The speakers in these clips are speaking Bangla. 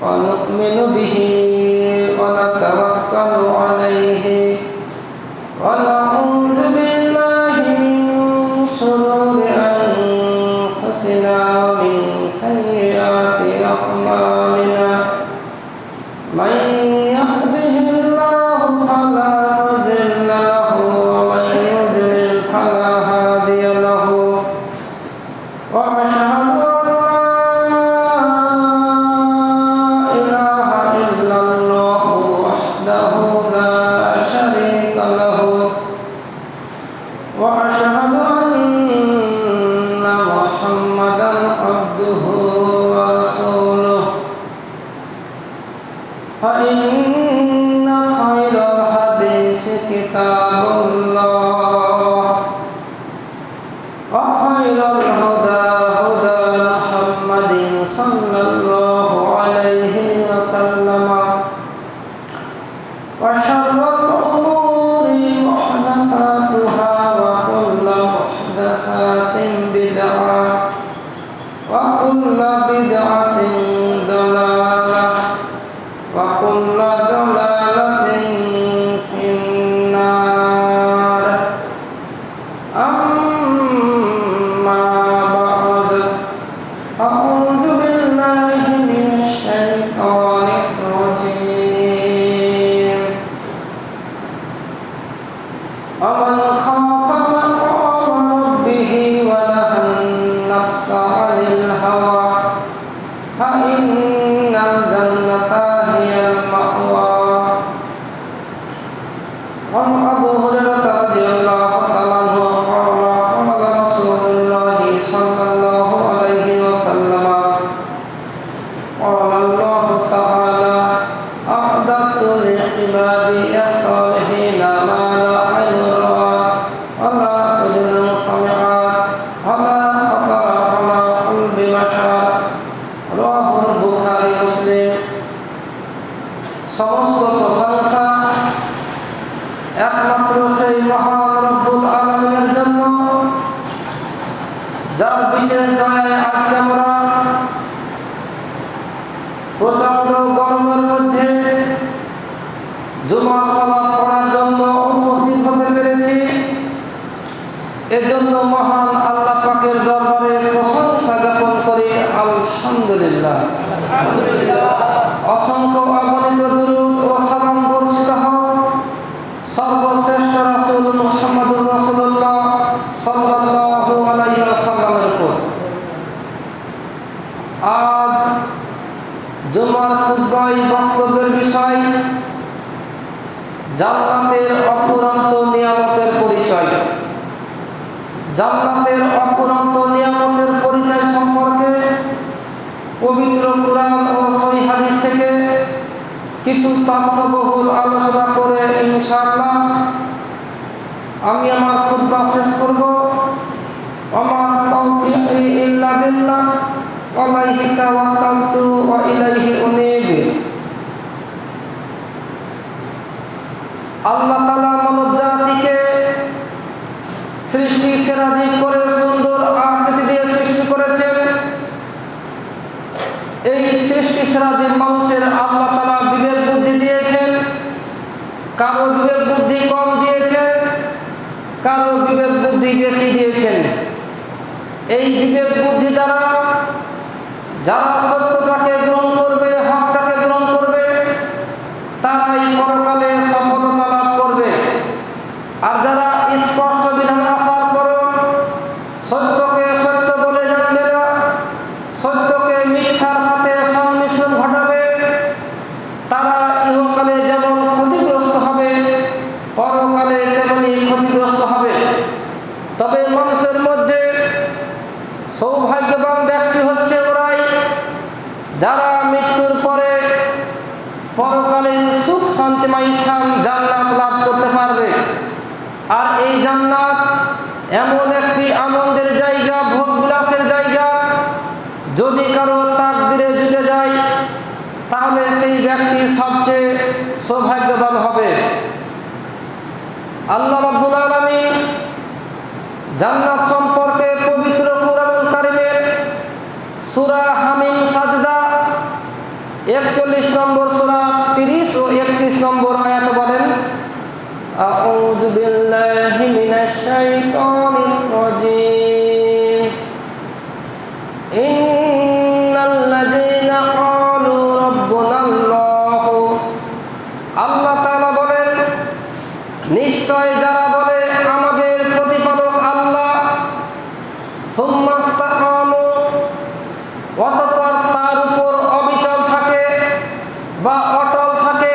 ونؤمن به ونتوكل عليه ونعوذ بالله من شرور أنفسنا ومن سيئات أعمالنا من يهده الله فلا مضل له ومن يضلل فلا هادي له وأشهد وأشهد أن محمدا عبده ورسوله فإن خير الحديث كتاب الله وخير الهدى هدى محمد صلى الله عليه وسلم وشر الأمور محدثاتها بدعة وكل بدعة ضلالة وكل ضلالة في النار أما بعد أعوذ بالله من الشيطان الرجيم ومن خاف عن الهوى فإن الجنة هي المأوى وعن أبي هريرة رضي الله تعالى عنه قال قال رسول الله صلى الله عليه وسلم قال الله تعالى أعددت لعبادي الصالحين ما لا عين رأت ولا أذن سمعت ولا সমস্ত প্রশংসা একমাত্র সেই মহান রব্বুল আলামিনের জন্য, যার বিশেষ দয়ায় আজকে আমরা প্রচন্ড গরমের মধ্যে জুমার সালাত পড়ার জন্য উপস্থিত হতে পেরেছি। এজন্য মহান আল্লাহ পাকের দরবারে প্রশংসা জ্ঞাপন করি আলহামদুলিল্লাহ। অসংখ্য অগণিত দুরূদ ও সালাম বর্ষিত হোক সর্বশ্রেষ্ঠ রাসূল মুহাম্মদুর রাসূলুল্লাহ সাল্লাল্লাহু আলাইহি ওয়াসাল্লামের উপর। আজ জুমার খুতবায় বক্তব্যের বিষয় জান্নাতের অফুরন্ত নিয়ামতের পরিচয়। জান্নাতের অফুরন্ত নিয়ামতের পরিচয় সম্পর্কে পবিত্র কুরআন ও সহিহ হাদিস থেকে কিছু তথ্যবহুল আলোচনা করে ইনশাআল্লাহ আমি আমার খুতবা শেষ করব। ওমা তাওফীকি ইল্লা বিল্লাহ আলাইহি তাওয়াক্কালতু ওয়া ইলাইহি উনীব। আল্লাহ তাআলা মানবজাতিকে সৃষ্টি সেরা জীব করে সুন্দর আকৃতি দিয়ে সৃষ্টি করেছেন। এই সৃষ্টি সেরা জীব মানুষের আল্লাহ তাআলা বিবেক বুদ্ধি দিয়েছেন। কারো বিবেক বুদ্ধি কম দিয়েছেন, কারো বিবেক বুদ্ধি বেশি দিয়েছেন। এই বিবেক বুদ্ধি দ্বারা যারা সত্যটাকে গ্রহণ করবে, হকটাকে গ্রহণ করবে, তারাই পরকালে সফলতা লাভ করবে। আর যারা স্পষ্ট বিধান আসার পরও সত্যকে সত্য বলে জানবে না, সত্যকে মিথ্যার সাথে সংমিশ্রণ ঘটাবে, তারা ইহকালে যেমন ক্ষতিগ্রস্ত হবে, পরকালে তেমনি ক্ষতিগ্রস্ত হবে। তবে মানুষের মধ্যে সৌভাগ্যবান ব্যক্তি হচ্ছে ওরাই যারা মৃত্যুর পরে পরকালীন সুখ শান্তিময় স্থান জান্নাত লাভ করতে পারবে। আর এই জান্নাত এমন একটি আনন্দের জায়গা, ভোগ বিলাসের জায়গা, যদি কারো তাকদিরে জুটে যায় তাহলে সেই ব্যক্তি সবচেয়ে সৌভাগ্যবান হবে। আল্লাহ রাব্বুল আলামিন জান্নাত সম্পর্কে পবিত্র কুরআনুল কারীমের সূরা হামিম সাজদা 41 নম্বর সূরা 30 ও 31 নম্বর আয়াত বলেন, আউযু বিল্লাহি মিনাশ শাইতানির রাজীম, ইন্নাল্লাযীনা ক্বালু রাব্বুনাল্লাহ। আল্লাহ তাআলা বলেন, নিশ্চয় যারা বলে আমাদের প্রতিপালক আল্লাহ, সুম্মা ইসতাকামু, অতঃপর তার উপর অবিচল থাকে বা অটল থাকে,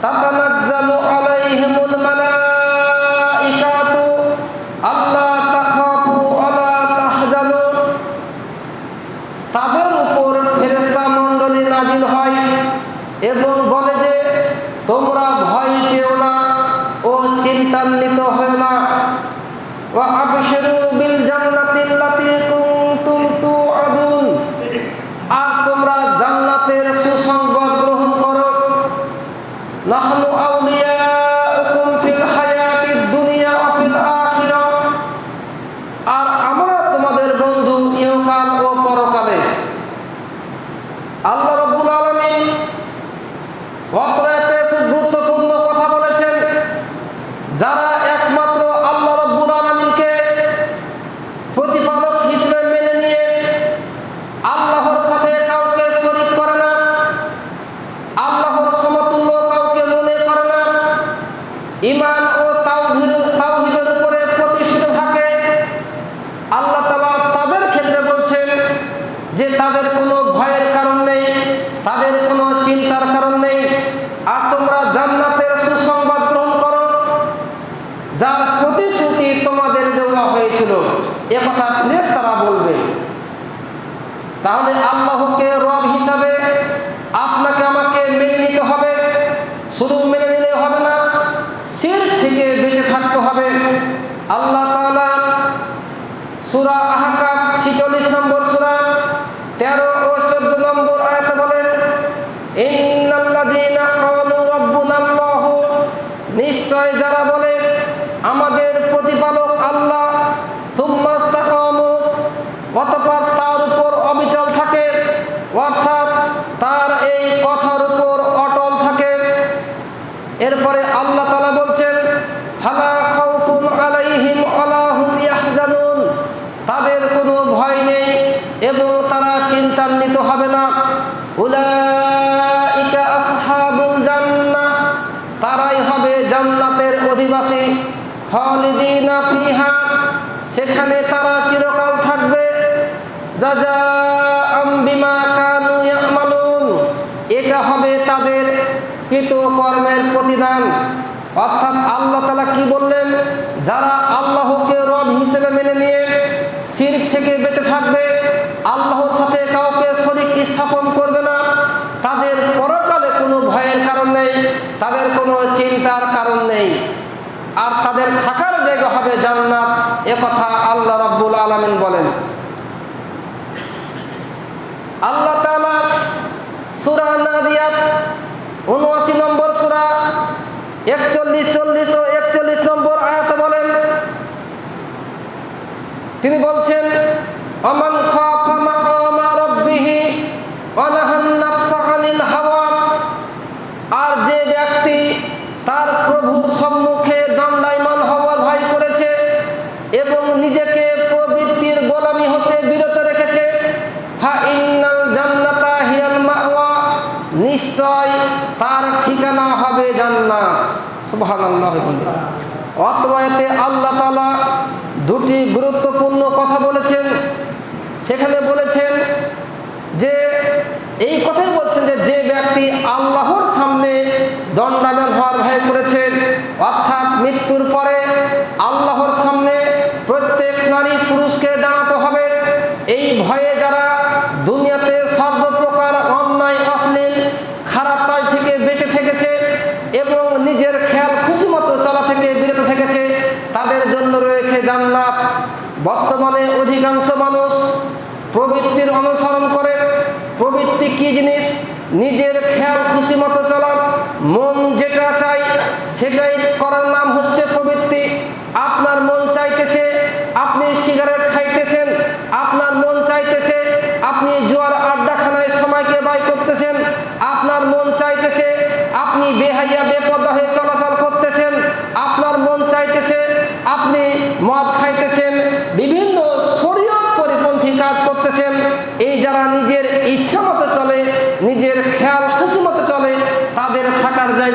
তাতানাজ্জালু আলাইহিমুল মালাইকাতু আল্লা তাখাফু ওয়ালা তাহজানু, তাদের উপর ফেরেশতা মণ্ডলী নাজিল হয় এবং বলে যে তোমরা ভয় পেও না ও চিন্তান্বিত হও না। ওয়া আবশিরু বিল জান্নাতিল্লাতী কুনতুম তুআদুন, আর তোমরা জান্নাতের সুসংবাদ গ্রহণ করো। নাহনু আউলিয়াউকুম ফিল হায়াতিদ দুনিয়া ওয়া ফিল আখিরাহ, আর আমরা তোমাদের বন্ধু ইহকাল ও পরকালে। আল্লাহ রাব্বুল আলামিন অত্রাতে খুব গুরুত্বপূর্ণ কথা বলেছেন। যারা একমাত্র আল্লাহ রাব্বুল আলামিনকে প্রতিপালক হিসেবে মেনে নিয়ে আল্লাহর সাথে কাউকে শরীক করে না, আল্লাহর সমতুল্য কাউকে মনে করে না, ঈমান ও তাওহীদের উপরে প্রতিষ্ঠিত থাকে, আল্লাহ তাআলা তাদের ক্ষেত্রে বলছেন যে তাদের কোনো ভয়ের কারণ নেই, তাদের কোনো চিন্তার কারণ নেই, আর তোমরা জান্নাতের সুসংবাদ গ্রহণ করো যার প্রতিশ্রুতি তোমাদের দেওয়া হয়েছিল। একথা ফেরেশতারা বলবে। তাহলে আল্লাহকে রব হিসাবে আপনাকে আমাকে মেনে নিতে হবে। শুধু মেনে নিলে হবে না, শিরক থেকে বেঁচে থাকতে হবে। আল্লাহ তাআলা সূরা আহকাফ 46 নম্বর সূরা 13 ও 14 নম্বর আয়াতে বলেন, ইন্নাল্লাযীনা ক্বালু রাব্বুনাল্লাহ, নিশ্চয় যারা বলে আমাদের প্রতিপালক আল্লাহ, সুম্মা ইসতাকামু, অতঃপর তার উপর অবিচল থাকে, অর্থাৎ তার এই কথার উপর অটল থাকে। এরপরে আল্লাহ তাআলা বলছেন, ফালা খাউফুন আলাইহিম ওয়ালা হুম ইয়াহজানুন, তাদের কোনো ভয় নেই এবং তারা চিন্তান্বিত হবে না। উলাইকা আসহাবুল জান্নাহ, তারাই হবে জান্নাতের অধিবাসী। খালিদিনা ফিহা, সেখানে তারা চিরকাল থাকবে। জাযাআম বিমা কানু ইয়ামালুন, এটা হবে তাদের কৃত কর্মের প্রতিদান। অর্থাৎ আল্লাহ তাআলা কি বললেন? যারা আল্লাহকে রব হিসেবে মেনে নিয়ে শিরক থেকে বেঁচে থাকবে, আল্লাহর সাথে কাউকে শরীক স্থাপন করবে না, তাদের পরকালে কোনো ভয়ের কারণ নেই, তাদের কোনো চিন্তার কারণ নেই, আর তাদের থাকার জায়গা হবে জান্নাত। একথা আল্লাহ রাব্বুল আলামিন বলেন। আল্লাহ তাআলা সূরা নাজিয়াত 79 নম্বর সূরা 41, 40 ও 41 নম্বর আয়াতে বলেন, তিনি বলছেন, আমান খাফা মাকামা রাব্বিহি ওয়া নাহান নাফসা আনিল হাওয়া, আর যে ব্যক্তি তার প্রভুর সম্মুখে দণ্ডায়মান হওয়ার ভয় করেছে এবং নিজেকে প্রবৃত্তির গোলামি হতে বিরত রেখেছে, ফা ইন্নাল জান্নাতা হিয়াল মাওয়া, নিশ্চয় তার ঠিকানা হবে জান্নাত। সুবহানাল্লাহ। অতএব আল্লাহ তাআলা দুটি গুরুত্বপূর্ণ কথা বলেছেন। সেখানে বলেছেন যে এই কথাই বলছেন যে ব্যক্তি আল্লাহর সামনে দণ্ডায়মান হওয়ার ভয় করেছেন, অর্থাৎ মৃত্যুর পরে আল্লাহর সামনে প্রত্যেক নারী পুরুষকে দাঁড়াতে হবে, এই ভয়ে যারা দুনিয়াতে সর্বপ্রকার অন্যায়, অশ্লীল, খারাপ কাজ থেকে বেঁচে থেকেছে এবং নিজের খেয়াল খুশি মতো চলা থেকে বিরত থেকেছে, তাদের জন্য রয়েছে জান্নাত। বর্তমানে অধিকাংশ মানুষ প্রবৃত্তির অনুসরণ করে। প্রবৃত্তি কি জিনিস? নিজের খেয়াল খুশি মতো চলা, মন যেটা চাই সেটাই করার নাম হচ্ছে প্রবৃত্তি। আপনার মন চাইতেছে আপনি সিগারেট খাইতেছেন, আপনার মন চাইতেছে আপনি জুয়ার আড্ডাখানায় সময়কে ব্যয় করতেছেন,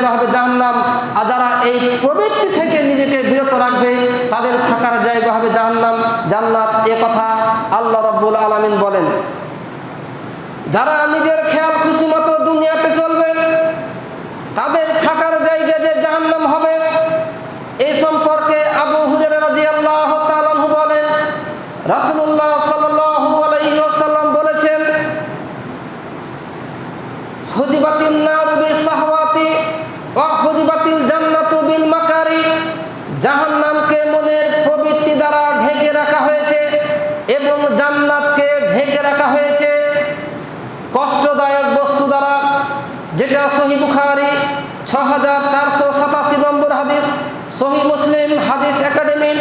জায়গা হবে জাহান্নাম। আর যারা এই প্রবৃত্তি থেকে নিজেকে বিরত রাখবে তাদের থাকার জায়গা হবে জাহান্নাম, জান্নাত। এ কথা আল্লাহ রাব্বুল আলামিন বলেন। যারা নিজের খেয়াল খুশি মতো দুনিয়াতে চলবে তাদের থাকার জায়গা যে জাহান্নাম হবে, এই সম্পর্কে আবু হুরায়রা রাদিয়াল্লাহু তাআলা আনহু বলেন, রাসূলুল্লাহ সাল্লাল্লাহু আলাইহি ওয়াসাল্লাম বলেছেন, হুজিবাতিন নারু বিশ-শাহওয়াতি ওয়া হুজিবাতিল জান্নাতু বিল মাকারি। জাহান্নামকে মনের প্রবৃত্তি দ্বারা ঢেকে রাখা হয়েছে এবং জান্নাতকে ঢেকে রাখা হয়েছে কষ্টদায়ক বস্তু দ্বারা, যেটা সহিহ বুখারী 6487 নম্বর হাদিস, সহিহ মুসলিম হাদিস একাডেমি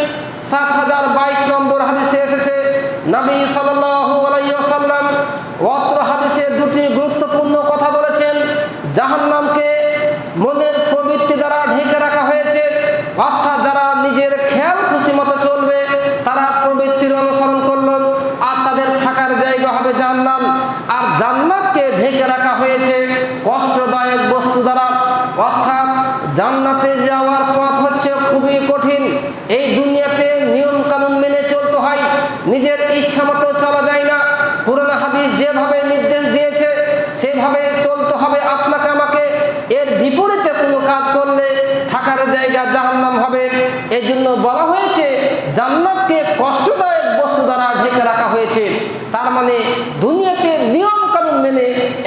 7022 নম্বর হাদিসে এসেছে। নবী সাল্লাল্লাহু আলাইহি ওয়াসাল্লাম অত্র হাদিসে দুটি গুরুত্বপূর্ণ কথা বলেছেন। জাহান্নামকে মনের প্রবৃত্তি দ্বারা ঢেকে রাখা হয়েছে, অর্থাৎ যারা নিজের খেয়াল খুশি মতো চলবে তারা প্রবৃত্তির অনুসরণ করলো আর তাদের থাকার জায়গা হবে জাহান্নাম। আর জান্নাতকে ঢেকে রাখা হয়েছে কষ্টদায়ক বস্তু দ্বারা, অর্থাৎ জান্নাতে যাওয়ার পথ হচ্ছে খুবই কঠিন। এই দুনিয়াতে নিয়ম কানুন মেনে চলতে হয়, নিজের ইচ্ছা মতো চলা যায় না। পুরানো হাদিস যেভাবে নির্দেশ দিয়েছে সেভাবে চলতে হবে আপনাকে আমাকে। এর বিপরীতে কোনো কাজ করলে থাকার জায়গা জাহান্নাম হবে। এই জন্য বলা হয়েছে জান্নাতকে কষ্টদায়ক বস্তু দ্বারা ঢেকে রাখা হয়েছে। তার মানে দুনিয়াতে নিয়ম কানুন মেনে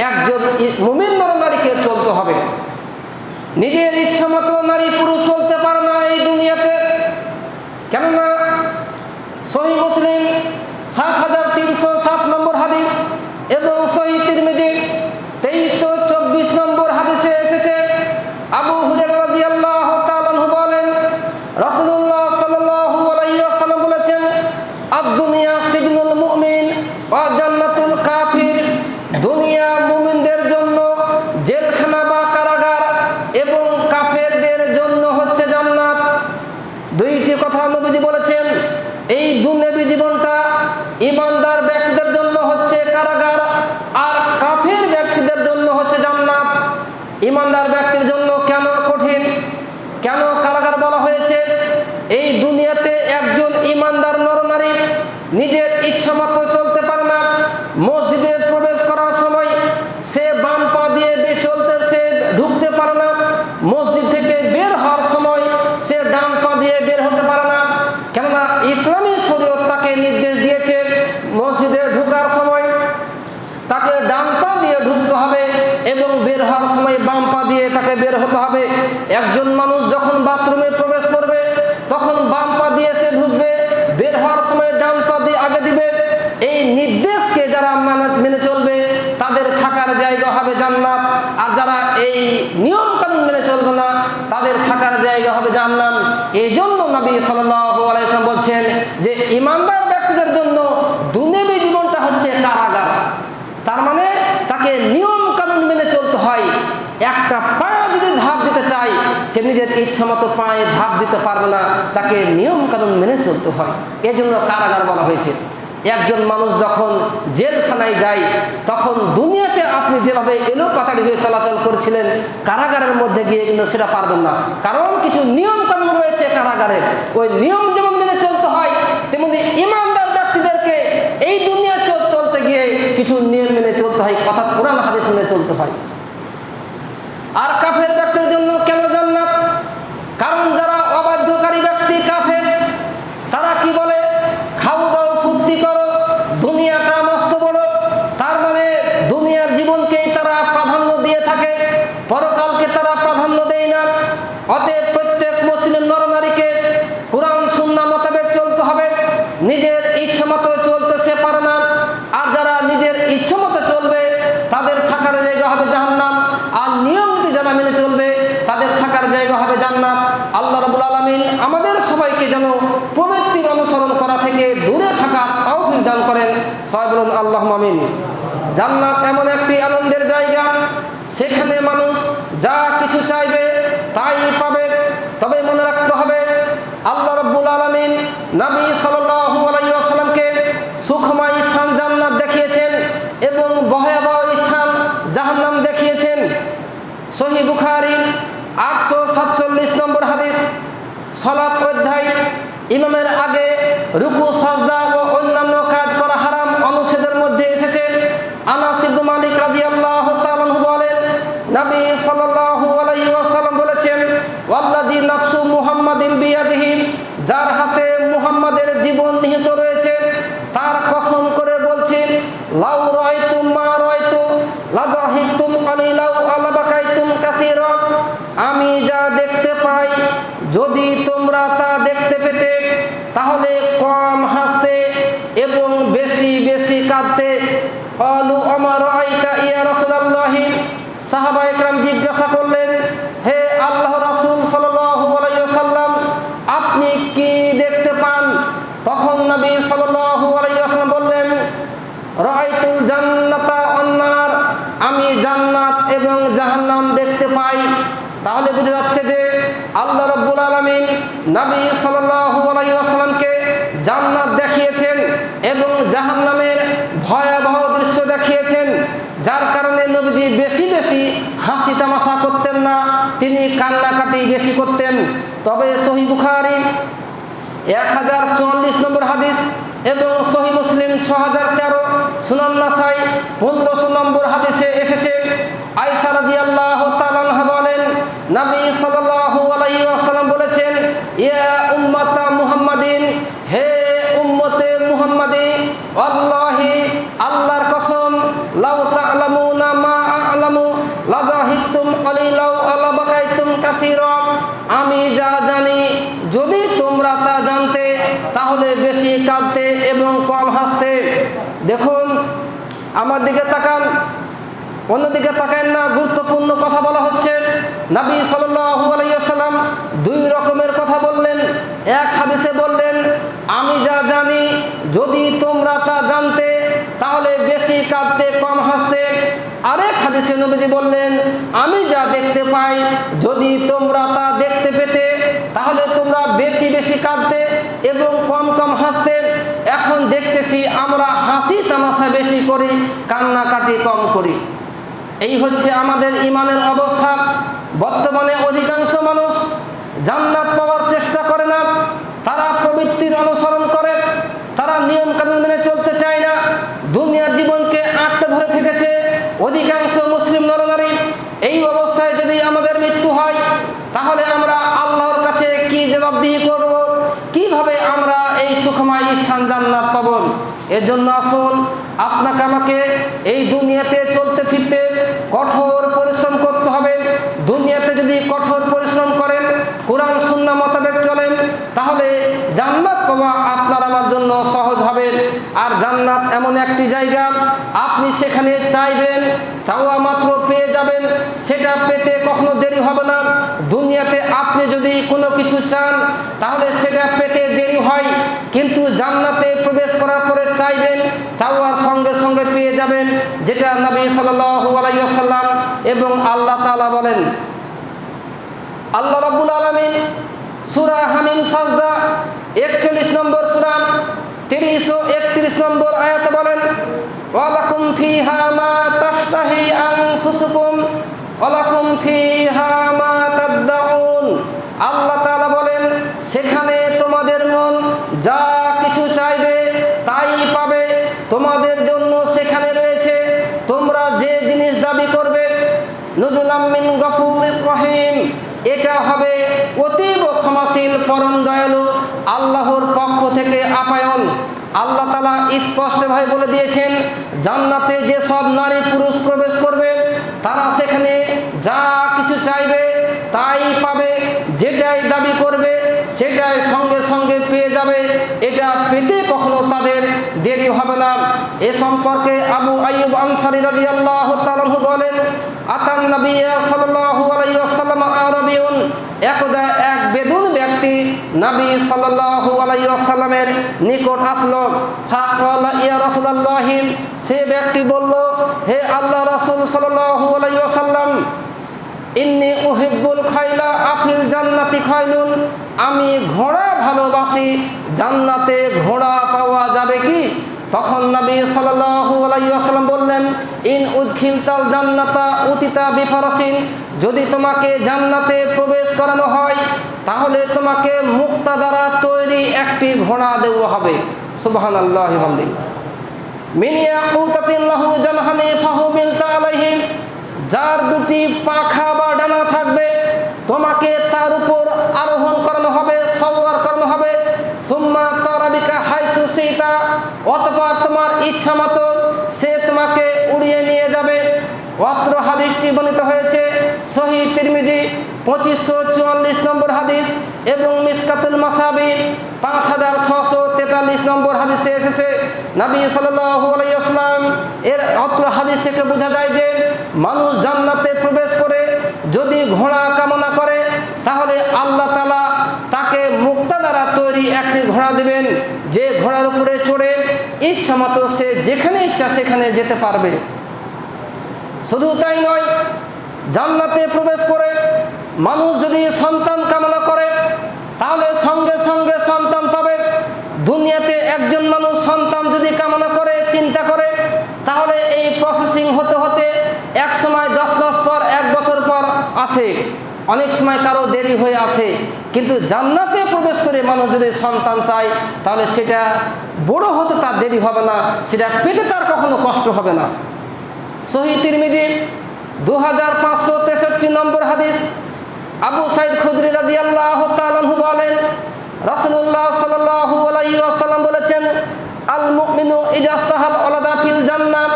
একজন মুমিন নর-নারীকে চলতে হবে। নিজের ইচ্ছা মতো নারী পুরুষ চলতে পারে না এই দুনিয়াতে। কেননা সহিহ মুসলিম 7307 নম্বর হাদিস এবং সহিহ তিরমিজি 2324 নম্বর হাদিসে এসেছে। আবু হুরায়রা রাদিয়াল্লাহু তাআলা আনহু বলেন, রাসূলুল্লাহ সাল্লাল্লাহু আলাইহি ওয়াসাল্লাম বলেছেন, আদ-দুনিয়া সিজনুল মুমিন ওয়া জান্নাতুল কাফির। দুনিয়া মুমিনদের জন্য জেলখানা বা কারাগার এবং কাফেরদের জন্য হচ্ছে জান্নাত। দুইটি কথা নবীজি বলেছেন। এই দুনিয়াবী জীবনটা ঈমানদার ব্যক্তিদের জন্য হচ্ছে কারাগার আর কাফের ব্যক্তিদের জন্য হচ্ছে জান্নাত। ঈমানদার ব্যক্তির জন্য কেন কঠিন, কেন কারাগার বলা হয়েছে? এই দুনিয়াতে একজন ঈমানদার নর-নারী নিজের ইচ্ছা মতো চলতে পারে না। মসজিদে প্রবেশ করার সময় সে বাম পা দিয়ে চলতে ঢুকতে পারে না, মসজিদ থেকে বের হওয়ার সময় সে ডান পা দিয়ে বের হতে পারে না। কেননা ইসলামী শরীয়ত তাকে নির্দেশ দিয়েছে মসজিদে ঢোকার সময় তাকে ডান পা দিয়ে ঢুকতে হবে এবং বের হওয়ার সময় বাম পা দিয়ে তাকে বের হতে হবে। একজন মানুষ যখন বাথরুমে প্রবেশ করবে তখন বাম পা দিয়ে সে ঢুকবে, বের হওয়ার সময় ডান পা দিয়ে আগে দিবে। এই নির্দেশকে যারা মেনে চলবে তাদের থাকার জায়গা হবে জান্নাত। আর যারা এই নিয়ম কানুন মেনে চলবে না তাদের থাকার জায়গা হবে জাহান্নাম। এই জন্য নবী সাল্লাল্লাহু আলাইহি ওয়াসাল্লাম বলছেন যে ঈমানদার ব্যক্তিদের জন্য দুনিয়াবী জীবনটা হচ্ছে কারাগার। তার মানে তাকে নিয়ম কানুন মেনে চলতে হয়। একটা পা যদি ধাপ দিতে চায় সে নিজের ইচ্ছা মতো পায়ে ধাপ দিতে পারবে না, তাকে নিয়ম কানুন মেনে চলতে হয়। এজন্য কারাগার বলা হয়েছে। একজন মানুষ যখন জেলখানায় যায় তখন দুনিয়াতে আপনি যেভাবে এলো পাতাড়ি হয়ে চলাচল করছিলেন কারাগারের মধ্যে গিয়ে কিন্তু সেটা পারবেন না, কারণ কিছু নিয়ম কানুন রয়েছে কারাগারে। ওই নিয়ম যেমন মেনে চলতে হয় তেমনি ঈমানদার ব্যক্তিদেরকে এই দুনিয়া চলতে গিয়ে কিছু নিয়ম মেনে চলতে হয়, অর্থাৎ কোরআন হাদিস মেনে চলতে হয়। আর কাফের ব্যক্তির জন্য কেন জান্নাত? কারণ যারা অবাধ্যকারী ব্যক্তি কাফের, তারা কি বলে, খাও দাও ফুর্তি করো, দুনিয়াটা মস্ত বড়। তার মানে দুনিয়ার জীবনকেই তারা প্রাধান্য দিয়ে থাকে, পরকালকে তারা প্রাধান্য দেয় না। অতএব প্রত্যেক মুসলিম নরনারীকে কুরআন সুন্নাহ মোতাবেক চলতে হবে। নিজের ইচ্ছা মতো চলতে সে পারে না। আর যারা নিজের ইচ্ছা মতো চলবে তাদের থাকার জায়গা হবে জাহান্নাম। আর নিয়ম নীতি যারা মেনে চলবে তাদের থাকার জায়গা হবে জান্নাত। আল্লাহ রাব্বুল আলামিন আমাদের সবাইকে যেন প্রবৃত্তির অনুসরণ করা থেকে দূরে থাকার তৌফিক দান করেন। সবাই বলুন আল্লাহুম্মা আমিন। জান্নাত এমন একটি আনন্দের জায়গা, সেখানে মানুষ যা কিছু চাইবে তাই পাবে। তবে মনে রাখতে হবে আল্লাহ রাব্বুল আলামিন নবী সাল্লাল্লাহু আলাইহি ওয়াসাল্লামকে সুখময় স্থান জান্নাত দেখিয়েছেন এবং ভয়াবহ স্থান জাহান্নাম দেখিয়েছেন। সহিহ বুখারী ইমামের আগে রুকু সাজদা ও অন্যান্য কাজ করা হারাম অনুচ্ছেদের মধ্যে এসেছে। আনাস ইবনে মালিক রাদিয়াল্লাহু তাআলা আনহু বলেন, নবী সাল্লাল্লাহু আলাইহি ওয়াসাল্লাম বলেছেন, ওয়াল্লাযী নাফসু মুহাম্মাদিন বিয়াদিহি, যার হাতে মুহাম্মাদের জীবন নিহিত রয়েছে তার কসম করে বলছি, লাউ রাআইতুম মা রাআইতু লাযাহিকতুম কালিলাও আলাবাকাইতুম কাসীরা, আমি যা দেখতে পাই যদি তোমরা তা দেখতে পেতে তাহলে কম হাসতে এবং বেশি বেশি কাঁদতে। ক্বালু আমা রাআইতা ইয়া রাসূলুল্লাহ, সাহাবায়ে কেরাম জিজ্ঞাসা করলেন, হে আল্লাহর রাসূল সাল্লাল্লাহু আলাইহি ওয়াসাল্লাম, আপনি কি দেখতে পান? তখন নবী সাল্লাল্লাহু আলাইহি ওয়াসাল্লাম বললেন, রাআইতুল জান্নাতা ওয়ান নার, আমি জান্নাত এবং জাহান্নাম দেখতে পাই। তাহলে বোঝা যাচ্ছে যে আল্লাহ রাব্বুল আলামিন নবী সাল্লাল্লাহু আলাইহি ওয়াসাল্লামকে জান্নাত দেখিয়েছেন এবং জাহান্নামের ভয়াবহ দৃশ্য দেখিয়েছেন, যার কারণে নবীজি বেশি বেশি হাসি তামাশা করতেন না, তিনি কান্নাকাটি বেশি করতেন। তবে সহিহ বুখারী 1044 নম্বর হাদিস এবং সহিহ মুসলিম 6013, সুনান নাসাই 1500 নম্বর হাদিসে এসেছে, আয়েশা রাদিয়াল্লাহু তাআলা আনহা বলেন, নবী সাল্লাল্লাহু আলাইহি ওয়াসাল্লাম বলেছেন, ইয়া উম্মাতা মুহাম্মাদিন, হে উম্মতে মুহাম্মাদি, আল্লাহি, আল্লাহর কসম, লাউ তা'লামুনা মা আ'লামু লাযাহিকতুম কালিলাও আলাবাকাইতুম কাসীরা, আমি যা জানি যদি তোমরা তা জানতে তাহলে বেশি কাঁদতে এবং কম হাসতে। দেখুন, আমার দিকে তাকান, অন্যদিকে তাকান না, গুরুত্বপূর্ণ কথা বলা হচ্ছে। নবী সাল্লাল্লাহু আলাইহি ওয়াসাল্লাম দুই রকমের কথা বললেন। এক হাদিসে বললেন, আমি যা জানি যদি তোমরা তা জানতে তাহলে বেশি কাঁদতে কম হাসতে। আরেক হাদিসে নবীজি বললেন, আমি যা দেখতে পাই যদি তোমরা তা দেখতে পেতে তাহলে তোমরা বেশি বেশি কাঁদতে এবং কম কম হাসতে। এখন দেখতেছি আমরা হাসি তামাশা বেশি করি, কান্নাকাটি কম করি। এই হচ্ছে আমাদের ইমানের অবস্থা। বর্তমানে অধিকাংশ মানুষ জান্নাত পাওয়ার চেষ্টা করে না, তারা প্রবৃত্তির অনুসরণ করে, তারা নিয়ম কানুন মেনে চলতে চায় না, দুনিয়ার জীবনকে আঁকড়ে ধরে থেকেছে অধিকাংশ মুসলিম নরনারী। এই অবস্থায় যদি আমাদের মৃত্যু হয় তাহলে আমরা আল্লাহর কাছে কি জবাবদিহি করব? কিভাবে আমরা এই সুখময় স্থান জান্নাত পাব? এর জন্য আসুন আপনাকে আমাকে এই দুনিয়াতে চলতে ফিরতে কঠোর পরিশ্রম করতে হবে। দুনিয়াতে যদি কঠোর পরিশ্রম করেন, কোরআন সুন্নাহ মোতাবেক চলেন, তাহলে জান্নাত পাওয়া আপনার আমার জন্য সহজ হবে। আর জান্নাত এমন একটি জায়গা, আপনি সেখানে চাইবেন, চাওয়া মাত্র পেয়ে যাবেন, সেটা পেতে কখনো দেরি হবে না। দুনিয়াতে আপনি যদি কোনো কিছু চান তাহলে সেটা পেতে দেরি হয়, কিন্তু জান্নাতে প্রবেশ করার পরে চাইবেন, চাওয়ার সঙ্গে সঙ্গে পেয়ে যাবেন, যেটা নবী সাল্লাল্লাহু আলাইহি ওয়াসাল্লাম এবং আল্লাহ তাআলা বলেন। আল্লাহ রাব্বুল আলামিন সূরা হামিম সাজদা 41 নম্বর সূরা 30 ও 31 নম্বর আয়াতে বলেন, ওয়ালাকুম ফিহা মা তাশতাহি আনফুসুকুম ওয়ালাকুম ফিহা মা তাদউন। আল্লাহ তাআলা বলেন, সেখানে তোমাদের মন যা কিছু চাইবে তাই পাবে, তোমাদের জন্য সেখানে রয়েছে তোমরা যে জিনিস দাবি করবে। নুজুলাম মিন গফুরির রহিম, এটা হবে অতীব ক্ষমাশীল পরম দয়ালু আল্লাহর পক্ষ থেকে আপ্যায়ন। আল্লাহ তাআলা স্পষ্টভাবে বলে দিয়েছেন, জান্নাতে যে সব নারী পুরুষ প্রবেশ করবে তারা সেখানে যা কিছু চাইবে তাই পাবে, যেটাই দাবি করবে সেটাই সঙ্গে সঙ্গে পেয়ে যাবে, এটা পেতে কখনো তাদের দেরি হবে না। এ সম্পর্কে আবু আইয়ুব আনসারী রাদিয়াল্লাহু তাআলা আনহু বলেন, আতান নবী সাল্লাল্লাহু আলাইহি ওয়াসাল্লাম আরাবিয়ুন, একদা এক বেদুন ব্যক্তি নবী সাল্লাল্লাহু আলাইহি ওয়াসাল্লামের নিকট আসলো। ফাকালা ইয়া রাসূলুল্লাহ, সে ব্যক্তি বলল, হে আল্লাহ রাসূল সাল্লাল্লাহু আলাইহি ওয়াসাল্লাম, ইন্নী উহিব্বুল খাইলা আফিল জান্নাতি খাইলুন, আমি ঘোড়া ভালোবাসি, জান্নাতে ঘোড়া পাওয়া যাবে কি? তখন নবী সাল্লাল্লাহু আলাইহি ওয়াসাল্লাম বললেন, ইন উদখিলতাল জান্নাতা উতিতা বিফারাসিন, যদি তোমাকে জান্নাতে প্রবেশ করানো হয় তাহলে তোমাকে মুক্তা দ্বারা তৈরি একটি ঘোড়া দেওয়া হবে। সুবহানাল্লাহি ওয়া বিহামদিহি। মিন ইয়াকুতাতিন লাহু জানহানি ফাহুমিলতা আলাইহিম, যার দুটি পাখা বা ডানা থাকবে তোমাকে তার উপর আরোহণ করানো হবে, সওয়ার করানো হবে। সুম্মা তারাবিকা হাইসু সিতা, অতঃপর তোমার ইচ্ছা মতো সে তোমাকে উড়িয়ে নিয়ে যাবে। অত্র হাদিসটি বর্ণিত হয়েছে সহিহ তিরমিজি 2544 নম্বর হাদিস এবং মিসকাতুল মাসাবি 5643 নম্বর হাদিসে এসেছে। নবী সাল্লাল্লাহু আলাইহি ওয়াসাল্লাম এর অত্র হাদিস থেকে বোঝা যায় যে মানুষ জান্নাতে প্রবেশ করে যদি ঘোড়া কামনা করে তাহলে আল্লাহ তাআলা তাকে মুক্তা দ্বারা তৈরি একটি ঘোড়া দেবেন, যে ঘোড়ার উপরে চড়ে ইচ্ছা মতো সে যেখানে ইচ্ছা সেখানে যেতে পারবে। শুধু তাই নয়, জান্নাতে প্রবেশ করে মানুষ যদি সন্তান কামনা করে তাহলে সঙ্গে সঙ্গে সন্তান পাবে। দুনিয়াতে একজন মানুষ সন্তান যদি কামনা করে চিন্তা করে তাহলে এই প্রসেসিং হতে হতে এক সময় 10 মাস পর 1 বছর পর আসে, অনেক সময় কারো দেরি হয়ে আসে। কিন্তু জান্নাতে প্রবেশ করে মানুষ যদি সন্তান চায় তাহলে সেটা বড় হতে তার দেরি হবে না, সেটা পেতে তার কখনো কষ্ট হবে না। সহিহ তিরমিজি 2563 নম্বর হাদিস, আবু সাইদ খুদরি রাদিয়াল্লাহু তাআলা আনহু বলেন, রাসূলুল্লাহ সাল্লাল্লাহু আলাইহি ওয়াসাল্লাম বলেছেন, আল মুমিনু ইজাস্তাহাল ওয়ালাদা ফিল জান্নাহ,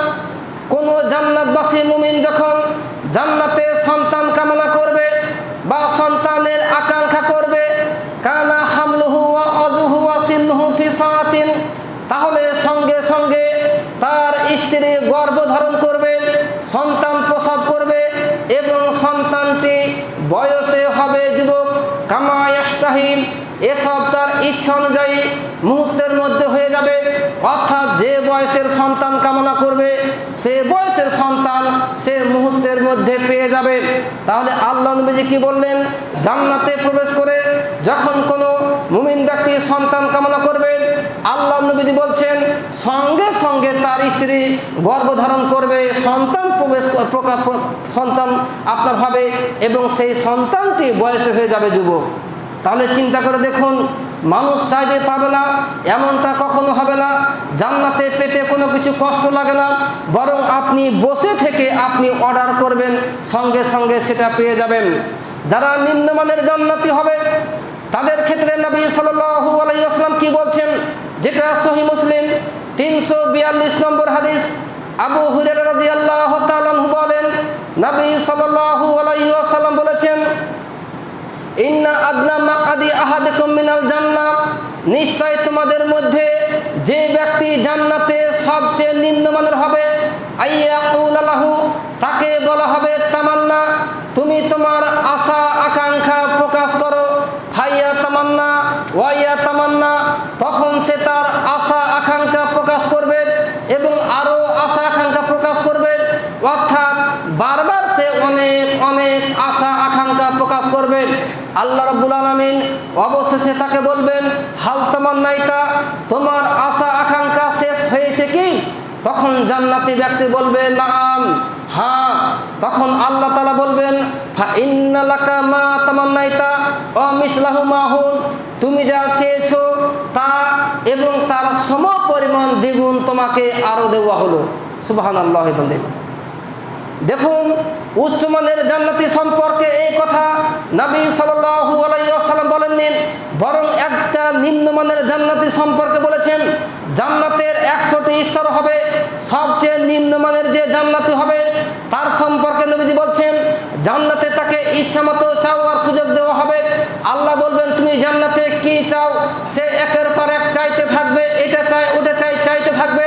কোন জান্নাতবাসী মুমিন যখন জান্নাতে সন্তান কামনা করবে বা সন্তানের আকাঙ্ক্ষা করবে, কানা হামলুহু ওয়া আযুহু ওয়া সিনহু ফি সাআতিন, তাহলে সঙ্গে সঙ্গে তার স্ত্রী গর্ভধারণ করবে, সন্তান প্রসব করবে এবং সন্তানটি বয়সে হবে যুবক, কামা ইয়াস্তাহিল, এসব তার ইচ্ছা অনুযায়ী মুহূর্তের মধ্যে হয়ে যাবে। অর্থাৎ যে বয়সের সন্তান কামনা করবে সে বয়সের সন্তান সে মুহূর্তের মধ্যে পেয়ে যাবে। তাহলে আল্লাহ নবীজি কি বললেন, জান্নাতে প্রবেশ করে যখন কোনো মুমিন ব্যক্তি সন্তান কামনা করবে আল্লাহ নবীজি বলছেন সঙ্গে সঙ্গে তার স্ত্রী গর্ভধারণ করবে, সন্তান আপনার হবে এবং সেই সন্তানটি বয়সে হয়ে যাবে যুবক। তাহলে চিন্তা করে দেখুন, মানুষ চাইবে পাবে না এমনটা কখনো হবে না। জান্নাতে পেতে কোনো কিছু কষ্ট লাগে না, বরং আপনি বসে থেকে আপনি অর্ডার করবেন, সঙ্গে সঙ্গে সেটা পেয়ে যাবেন। যারা নিম্নমানের জান্নাতি হবে তাদের ক্ষেত্রে নবী সাল্লাল্লাহু আলাইহি ওয়াসাল্লাম কি বলছেন, যেটা সহিহ মুসলিম 342 নম্বর হাদিস, আবু হুরায়রা রাদিয়াল্লাহু তাআলা আনহু বলেন, নবী সাল্লাল্লাহু আলাইহি ওয়াসাল্লাম বলেছেন, ইন্না আদনা মাকাদি আহাদিকুম মিনাল জান্নাহ, নিশ্চয় তোমাদের মধ্যে যে ব্যক্তি জান্নাতে সবচেয়ে নিম্নমানের হবে, আইয়াকুলা লাহু, তাকে বলা হবে তামান্না, তুমি তোমার আশা আকাঙ্ক্ষা প্রকাশ করো, ফাইয়া তামান্না ওয়াইয়া তামান্না, তখন সে তার আশা আকাঙ্ক্ষা প্রকাশ করবে এবং আরো আশা আকাঙ্ক্ষা প্রকাশ করবে। অর্থাৎ বারবার সে অনেক অনেক আশা আকাঙ্ক্ষা প্রকাশ করবে। আল্লাহ রাব্বুল আলামিন অবশেষে তাকে বলবেন, হাল তামান্নাইতা, তোমার আশা আকাঙ্ক্ষা শেষ হয়েছে কি? তখন জান্নাতি ব্যক্তি বলবে নাম, হ্যাঁ। তখন আল্লাহ তাআলা বলবেন, ফা ইন্না লাকা মা তামান্নাইতা ওয়া মিসলাহু মাহু, তুমি যা চেয়েছো তা এবং তার সমপরিমাণ দ্বিগুণ তোমাকে আরো দেওয়া হলো। সুবহানাল্লাহ। দেখুন উচ্চমানের জান্নাতি সম্পর্কে এই কথা নবী সাল্লাল্লাহু আলাইহি ওয়াসাল্লাম বলেননি, বরং একটা নিম্নমানের জান্নাতি সম্পর্কে বলেছেন। জান্নাতের 100টি স্তর হবে, সবচেয়ে নিম্নমানের যে জান্নাতি হবে তার সম্পর্কে নবীজি বলছেন, জান্নাতে তাকে ইচ্ছা মতো চাওয়ার সুযোগ দেওয়া হবে। আল্লাহ বলবেন তুমি জান্নাতে কি চাও, সে একের পর এক চাইতে থাকবে, এটা চাই ওটা চাই, চাইতে থাকবে।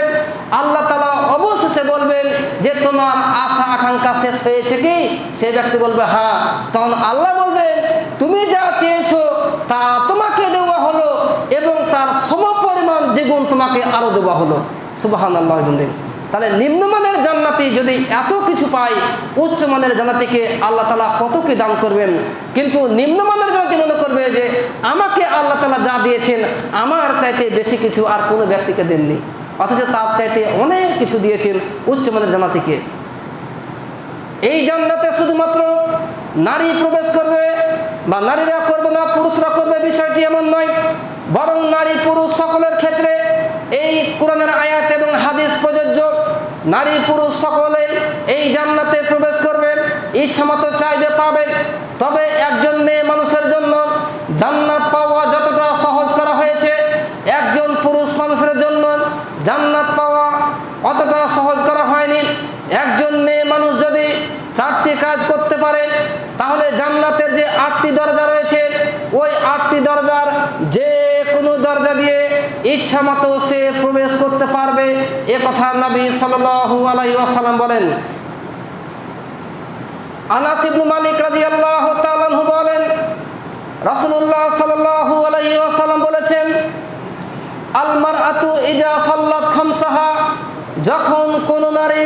আল্লাহ তাআলা অবশেষে বলবেন যে তোমার আশা আকাঙ্ক্ষা শেষ হয়েছে কি? সে ব্যক্তি বলবে হ্যাঁ। তখন আল্লাহ বলবেন তুমি যা চেয়েছো তা তোমাকে দেওয়া হলো এবং তার সমপরিমাণ দ্বিগুণ তোমাকে আরো দেওয়া হলো। সুবহানাল্লাহ। তাহলে নিম্নমানের জান্নাতি যদি এত কিছু পায়, উচ্চমানের জান্নাতিকে আল্লাহ তাআলা কত কি দান করবেন। কিন্তু নিম্নমানের জান্নাতি মনে করবে যে আমাকে আল্লাহ তাআলা যা দিয়েছেন আমার চাইতে বেশি কিছু আর কোনো ব্যক্তিকে দেননি। অথচ তার চাইতে অনেক কিছু দিয়েছেন উচ্চমানের জান্নাতিকে। এই জান্নাতে শুধুমাত্র নারী প্রবেশ করবে বা নারীরা করবে না, পুরুষরা করবে, বিষয়টি এমন নয়, বরং নারী পুরুষ সকলের ক্ষেত্রে এই কোরআনের আয়াত এবং হাদিস প্রযোজ্য। নারী পুরুষ সকলেই এই জান্নাতে প্রবেশ করবে, ইচ্ছামতো চাইবে পাবে। তবে একজন মেয়ে মানুষের জন্য জান্নাত পাওয়া যতটা সহজ করা হয়েছে, একজন পুরুষ মানুষের জন্য জান্নাত পাওয়া অতটা সহজ করা হয়নি। একজন মেয়ে মানুষ যদি 4টি কাজ করতে পারে, তাহলে জান্নাতের যে 8টি দরজা রয়েছে, ওই 8টি দরজার যে কোনো দরজা দিয়ে ইচ্ছা মতো সে প্রবেশ করতে পারবে। এ কথা নবী সাল্লাল্লাহু আলাইহি ওয়াসাল্লাম বলেন। আনাস ইবনে মালিক রাদিয়াল্লাহু তাআলা আনহু বলেন, রাসূলুল্লাহ সাল্লাল্লাহু আলাইহি ওয়াসাল্লাম বলেছেন, আল মারআতু ইজা সাল্লাত খামসাহা, যখন কোন নারী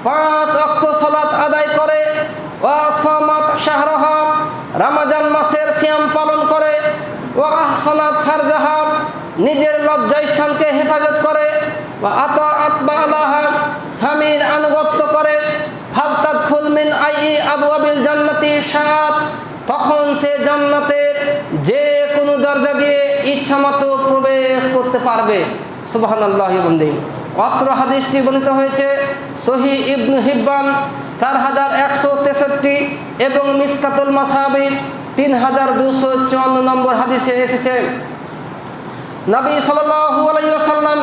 5 ওয়াক্ত সালাত আদায় করে, ওয়া সামাত শাহরাহা, রমজান মাসের সিয়াম পালন করে, ওয়া আহসানাত ফারজাহা, নিজের লজ্জা স্থানকে হেফাজত করে, ওয়া আতাআত বালাহা, স্বামীর আনুগত্য করে, ফাতাদখুল মিন আই আবওয়াবিল জান্নাতি শাআত, তখন সে জান্নাতের যে কোনো দরজা দিয়ে ইচ্ছামতো প্রবেশ করতে পারবে। সুবহানাল্লাহি ওয়া বিহামদিহি। অত্র হাদিসটি বর্ণিত হয়েছে সহিহ ইবনে হিব্বান 4163 এবং মিসকাতুল মাসাবির 3254 নম্বর হাদিসে এসেছে। নবী সাল্লাল্লাহু আলাইহি ওয়াসাল্লাম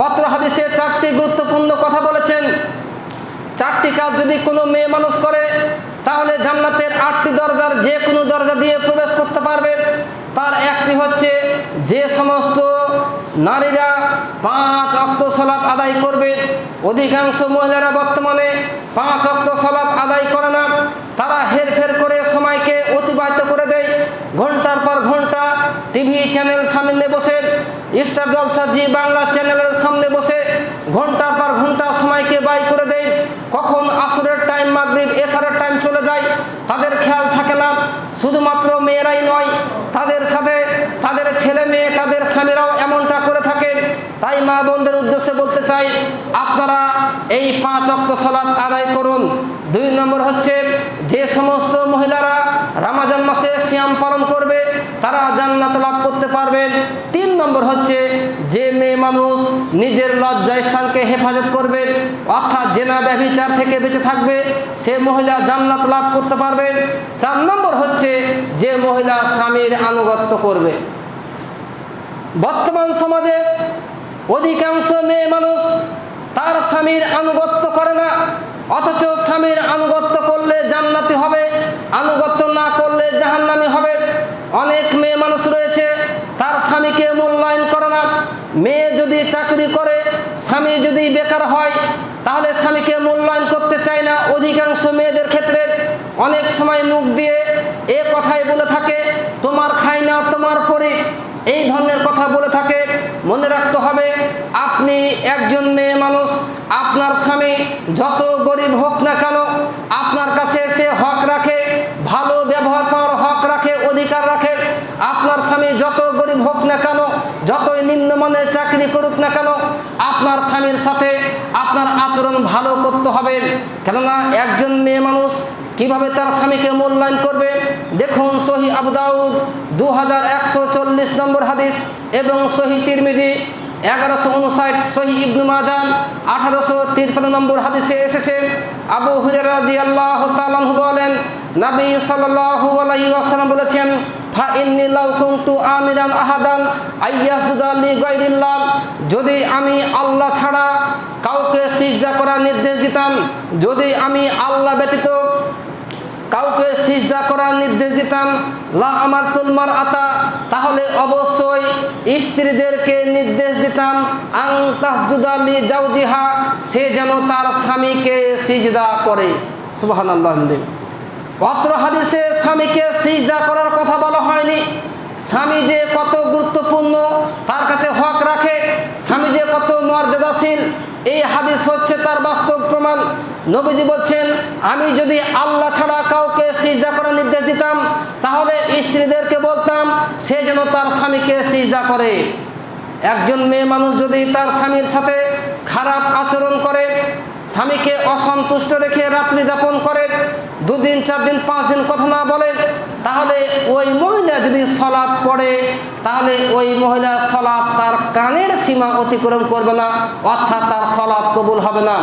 অত্র হাদিসে 4টি গুরুত্বপূর্ণ কথা বলেছেন। 4টি কাজ যদি কোনো মেয়ে মানুষ করে, তাহলে জান্নাতের 8টি দরজার যে কোনো দরজা দিয়ে প্রবেশ করতে পারবে। তার একটি হচ্ছে, যে সমস্ত নারীরা 5 ওয়াক্ত সালাত আদায় করবে। অধিকাংশ মহিলারা বর্তমানে 5 ওয়াক্ত সালাত আদায় করে না, তারা হেরফের করে সময়কে অতিবাহিত করে দেয়। ঘন্টার পর ঘন্টা টিভি চ্যানেল সামনে বসে, স্টার জলসা জি বাংলা চ্যানেলের সামনে বসে ঘন্টার পর ঘন্টা সময়কে ব্যয় করে দেয়। কখন আসরের টাইম, মাগরিব, এশারের টাইম চলে যায় তাদের খেয়াল থাকে না। শুধুমাত্র মেয়েরাই নয়, তাদের সাথে তাদের ছেলে মেয়ে, তাদের স্বামীরাও এমনটা করে থাকে। তাই মা বোনদের উদ্দেশ্যে বলতে চাই, আপনারা এই 5 ওয়াক্ত সালাত আদায় করুন। 2 নম্বর হচ্ছে, যে সমস্ত মহিলারা রমজান মাসে সিয়াম পালন করবে, তারা জান্নাত লাভ করতে পারবেন। 3 নম্বর হচ্ছে, যে মেয়ে মানুষ নিজের লজ্জা স্থানকে হেফাজত করবে, অর্থাৎ জেনা ব্যভিচার থেকে বেঁচে থাকবে, সে মহিলা জান্নাত লাভ করতে পারবে। 4 নম্বর হচ্ছে, যে মহিলা স্বামীর আনুগত্য করবে। বর্তমান সমাজে অধিকাংশ মেয়ে মানুষ তার স্বামীর আনুগত্য করে না, অথচ স্বামীর আনুগত্য করলে জান্নাতি হবে, আনুগত্য না করলে জাহান্নামী হবে। অনেক মেয়ে মানুষ রয়েছে তার স্বামীকে মূল্যায়ন করে না। মেয়ে যদি চাকরি করে, স্বামী যদি বেকার হয়, তাহলে স্বামীকে মূল্যায়ন করতে চায় না। অধিকাংশ মেয়েদের ক্ষেত্রে অনেক সময় মুখ দিয়ে এ কথাই বলে থাকে, তোমার খাই না তোমার পরি, এই ধরনের কথা বলে থাকে। মনে রাখতে হবে, আপনি একজন মেয়ে মানুষ, আপনার স্বামী যত গরিব হোক না কেন, আপনার কাছে সে হক রাখে, ভালো ব্যবহার করার হক রাখে, অধিকার রাখে। আপনার স্বামী যত গরিব হোক না কেন, যতই নিম্নমানের চাকরি করুক না কেন, আপনার স্বামীর সাথে আপনার আচরণ ভালো করতে হবে। কেননা একজন মেয়ে মানুষ কিভাবে তার স্বামীকে মূল্যায়ন করবে, দেখুন সহিহ আবু দাউদ 2140 নম্বর হাদিস এবং সহিহ তিরমিজি 1159, সহিহ ইবনে মাজাহ 1853 নম্বর হাদিসে এসেছে। আবু হুরায়রা রাদিয়াল্লাহু তাআলা আনহু বলেন, নবী সাল্লাল্লাহু আলাইহি ওয়াসাল্লাম বলেছেন, ফা ইন্নী লাউ কুনতু আমিরান আহাদান আইয়াসজুদা লি গায়রিল্লাহ, যদি আমি আল্লাহ ছাড়া কাউকে সিজদা করার নির্দেশ দিতাম, যদি আমি আল্লাহ ব্যতীত কাউকে সিজদা করার নির্দেশ দিতাম, লা আমারতুল মারআতা, তাহলে অবশ্যই স্ত্রীদেরকে নির্দেশ দিতাম, আন তাসজুদা লি জাওজিহা, সে যেন তার স্বামীকে সিজদা করে। সুবহানাল্লাহ। অত্র হাদিসে স্বামীকে সিজদা করার কথা বলা হয়নি। স্বামী যে কত গুরুত্বপূর্ণ, তার কাছে হক রাখে, স্বামী যে কত মর্যাদাশীল, এই হাদিস হচ্ছে তার বাস্তব প্রমাণ। নবীজি বলছেন, আমি যদি আল্লাহ ছাড়া কাউকে সিজদা করার নির্দেশ দিতাম, তাহলে স্ত্রীদেরকে বলতাম সে যেন তার স্বামীকে সিজদা করে। একজন মেয়ে মানুষ যদি তার স্বামীর সাথে খারাপ আচরণ করে, স্বামীকে অসন্তুষ্ট রেখে রাত্রি যাপন করে, 2 দিন 4 দিন 5 দিন কথা না বলে, তাহলে ওই মহিলা যদি সালাত পড়ে, তাহলে ওই মহিলার সালাত তার কানের সীমা অতিক্রম করবে না, অর্থাৎ তার সালাত কবুল হবে না।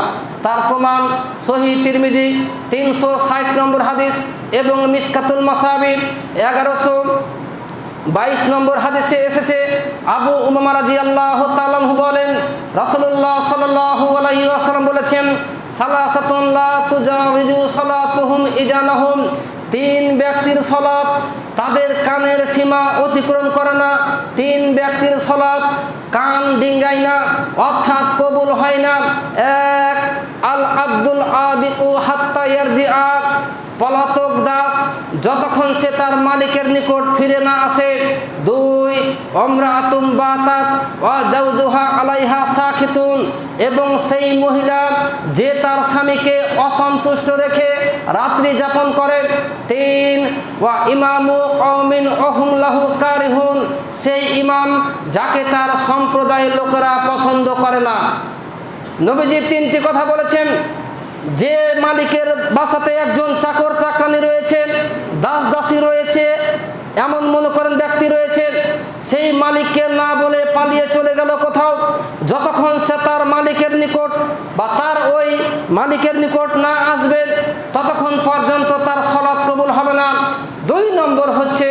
তার প্রমাণ সহিহ তিরমিজি 360 নম্বর হাদিস এবং মিশকাতুল মাসাবির 1122 নম্বর হাদিসে এসেছে। আবু উমামা রাদিয়াল্লাহু তাআলা আনহু বলেন, রাসূলুল্লাহ সাল্লাল্লাহু আলাইহি ওয়াসাল্লাম বলেছেন, সালাসাতুন লা তুজাওয়িজু সালাতুহুম ইজানাহুম, 3 ব্যক্তির সালাত তাদের কানের সীমা অতিক্রম করে না। 3 ব্যক্তির সালাত কান ডিঙ্গায় না, অর্থাৎ কবুল হয় না। 1 আল আব্দুল আবিকু হাত্তা ইয়ারজিআ, পলাতক দাস যতক্ষণ সে তার মালিকের নিকট ফিরে না আসে। 2 আমরাতুম বাতাত ওয়া জাওজুহা আলাইহা সাকিতুন, এবং সেই মহিলা যে তার স্বামীকে অসন্তুষ্ট রেখে রাত্রি যাপন করে। 3 ওয়া ইমামু কওমিন ওহুম লাহু কারিহুন, সেই ইমাম যাকে তার সম্প্রদায়ের লোকেরা পছন্দ করে না। নবীজি 3টি কথা বলেছেন। যে মালিকের বাসাতে একজন চাকর চাকরানি রয়েছে, দাস দাসী রয়েছে, এমন মনে করেন ব্যক্তি রয়েছে, সেই মালিককে না বলে পালিয়ে চলে গেল কোথাও, যতক্ষণ সে তার মালিকের নিকট বা তার ওই মালিকের নিকট না আসবে, ততক্ষণ পর্যন্ত তার সালাত কবুল হবে না। 2 নম্বর হচ্ছে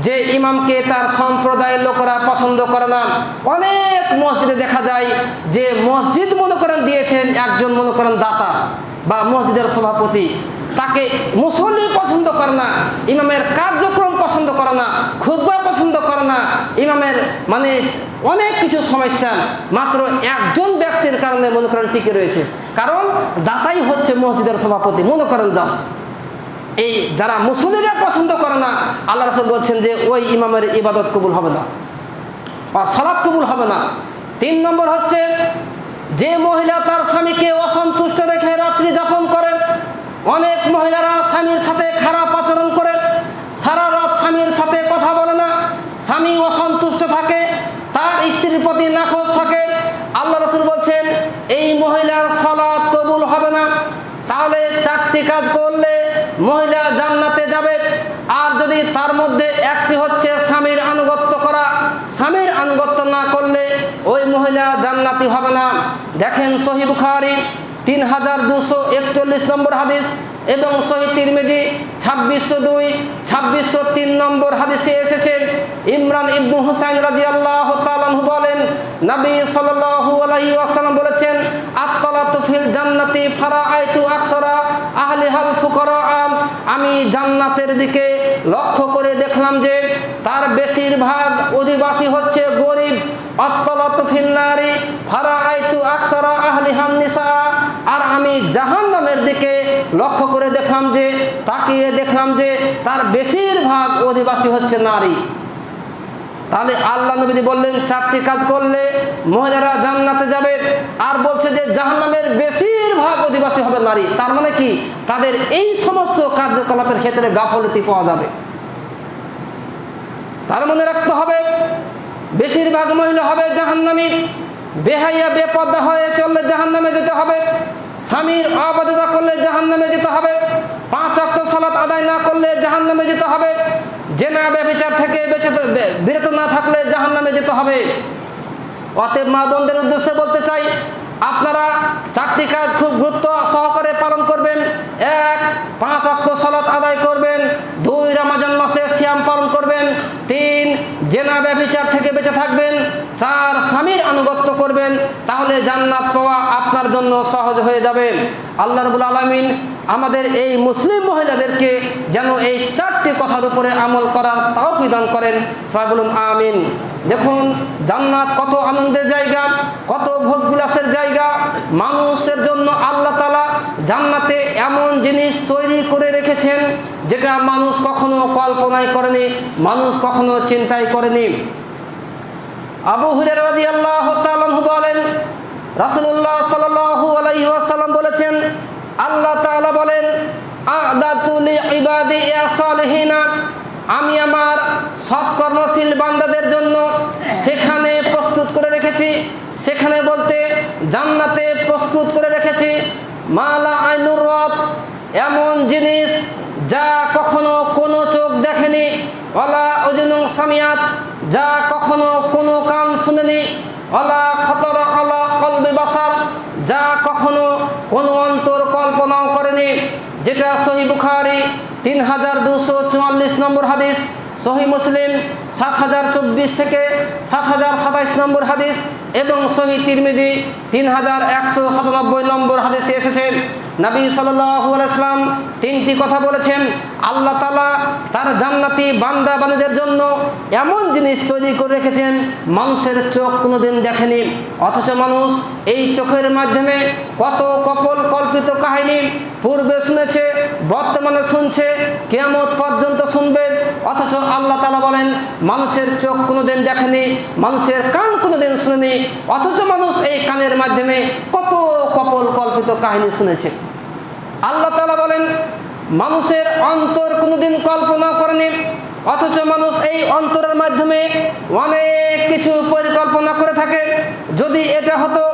যে ইমামকে তার সম্প্রদায়ের লোকেরা পছন্দ করে না। অনেক মসজিদে দেখা যায় যে মসজিদ মনে করেন দিয়েছেন একজন মনে করেন দাতা বা মসজিদের সভাপতি, তাকে মুসল্লি পছন্দ করে না, ইমামের কার্যক্রম পছন্দ করে না, খুতবা পছন্দ করে না, ইমামের মানে অনেক কিছু সমস্যা মাত্র একজন ব্যক্তির কারণে মনে করেন টিকে রয়েছে। কারণ দাতাই হচ্ছে মসজিদের সভাপতি। মনে করেন যা এই যারা মুসল্লিরা পছন্দ করে না, আল্লাহ রাসূল বলছেন যে ওই ইমামের ইবাদত কবুল হবে না বা সালাত কবুল হবে না। 3 নম্বর হচ্ছে যে মহিলা তার স্বামীকে অসন্তুষ্ট রেখে রাত্রি যাপন করে। অনেক মহিলারা স্বামীর সাথে খারাপ আচরণ করে, সারা রাত স্বামীর সাথে কথা বলে না, স্বামী অসন্তুষ্ট থাকে, তার স্ত্রীর প্রতি নাখোশ থাকে। আল্লাহ রাসূল বলছেন এই মহিলার সালাত কবুল হবে না। তাহলে 4টি কাজ করলে মহিলা জান্নাতে যাবে। আর যদি তার মধ্যে একটি হচ্ছে স্বামীর আনুগত্য করা, স্বামীর আনুগত্য না করলে ওই মহিলা জান্নাতি হবে না। দেখেন সহিহ বুখারী 3241 নম্বর হাদিস এবং সহিহ তিরমিজি 2602 2603 নম্বর হাদিসে এসেছে। ইমরান ইবনে হুসাইন রাদিয়াল্লাহু তাআলা আনহু বলেন, নবী সাল্লাল্লাহু আলাইহি ওয়াসাল্লাম বলেছেন, আত-তালাতু ফিল জান্নাতি ফারাআইতু আকসারা আহলিহাল ফুকারা, আমি জান্নাতের দিকে লক্ষ্য করে দেখলাম যে তার বেশিরভাগ অধিবাসী হচ্ছে গরিব। আত-তালাতু ফিন নারি ফারাআইতু আকসারা আহলিহান নিসা, আর আমি জাহান্নামের দিকে লক্ষ্য করে দেখলাম যে তাকিয়ে দেখলাম যে তার বেশিরভাগ অধিবাসী হচ্ছে নারী। তাহলে আল্লাহ নবী বললেন 4টি কাজ করলে মহিলারা জান্নাতে যাবে, আর বলছে যে জাহান্নামের বেশিরভাগ অধিবাসী হবে নারী। তার মানে কি তাদের এই সমস্ত কার্যকলাপের ক্ষেত্রে গাফলতি পাওয়া যাবে। তার মনে রাখতে হবে বেশিরভাগ মহিলা হবে জাহান্নামী। বেহাইয়া বেপর্দা হয়ে চললে জাহান্নামে যেতে হবে। স্বামীর অবাধ্যতা করলে জাহান্নামে যেতে হবে। 5 ওয়াক্ত সালাত আদায় না করলে জাহান্নামে যেতে হবে। জেনা ব্যভিচার থেকে বিরত না থাকলে জাহান্নামে যেতে হবে। অতএব মা বোনদের উদ্দেশ্যে বলতে চাই, আপনারা 4টি কাজ খুব গুরুত্ব সহকারে পালন করবেন। 1 5 ওয়াক্ত সালাত আদায় করবেন। 2 রমজান মাসে সিয়াম পালন করবেন। 3 জেনা ব্যভিচার থেকে বেঁচে থাকবেন। 4 স্বামীর আনুগত্য করবেন। তাহলে জান্নাত পাওয়া আপনার জন্য সহজ হয়ে যাবে। আল্লাহ রাব্বুল আলামিন আমাদের এই মুসলিম মহিলাদেরকে যেন এই 4টি কথার উপরে আমল করার তৌফিক দান করেন। সবাই বলুন আমিন। দেখুন জান্নাত কত আনন্দের জায়গা, কত ভোগ বিলাসের জায়গা। মানুষের জন্য আল্লাহ তাআলা জান্নাতে এমন জিনিস তৈরি করে রেখেছেন যেটা মানুষ কখনো কল্পনাই করেনি, মানুষ কখনো চিন্তাই করেনি। আবু হুরায়রা রাদিয়াল্লাহু তাআলা আনহু বলেন, রাসূলুল্লাহ সাল্লাল্লাহু আলাইহি ওয়াসাল্লাম বলেছেন, আল্লাহ তাআলা বলেন, আ'দাতু লিইবাদি সালিহিনা, আমি আমার সৎকর্মশীল বান্দাদের জন্য সেখানে প্রস্তুত প্রস্তুত করে রেখেছি, সেখানে বলতে জান্নাতে প্রস্তুত করে রেখেছি মালা আইনুর রাত, এমন জিনিস যা কখনো কোনো চোখ দেখেনি, ওয়ালা উযুনুন সামিয়াত, যা কখনো কোনো কান শুনেনি, ওয়ালা খাতারা আলা কলবি বাসার, যা কখনো কোনো অন্তর কল্পনাও করেনি। যেটা সহিহ বুখারী 3244 নম্বর হাদিস, সহিহ মুসলিম 7024 থেকে 7027 নম্বর হাদিস এবং সহিহ তিরমিজি 3197 নম্বর হাদিসে এসেছে। নবী সাল্লাল্লাহু আলাইহি ওয়াসাল্লাম তিনটি কথা বলেছেন। আল্লাহ তাআলা তার জান্নাতি বান্দা বান্দীদের জন্য এমন জিনিস তৈরি করে রেখেছেন মানুষের চোখ কোনোদিন দেখেনি, অথচ মানুষ এই চোখের মাধ্যমে কত কল্পিত কাহিনী পূর্বে শুনেছে, বর্তমানে শুনছে, কিয়ামত পর্যন্ত শুনবে। অথচ আল্লাহ তাআলা বলেন মানুষের চোখ কোনোদিন দেখেনি, মানুষের কান কোনোদিন শুনেনি, অথচ মানুষ এই কানের মাধ্যমে কত কল্পিত কাহিনী শুনেছে। আল্লাহ তাআলা বলেন মানুষের অন্তর কোনোদিন কল্পনা করেনি, অথচ মানুষ এই অন্তরের মাধ্যমে অনেক কিছু পরিকল্পনা করে থাকে। যদি এটা হতো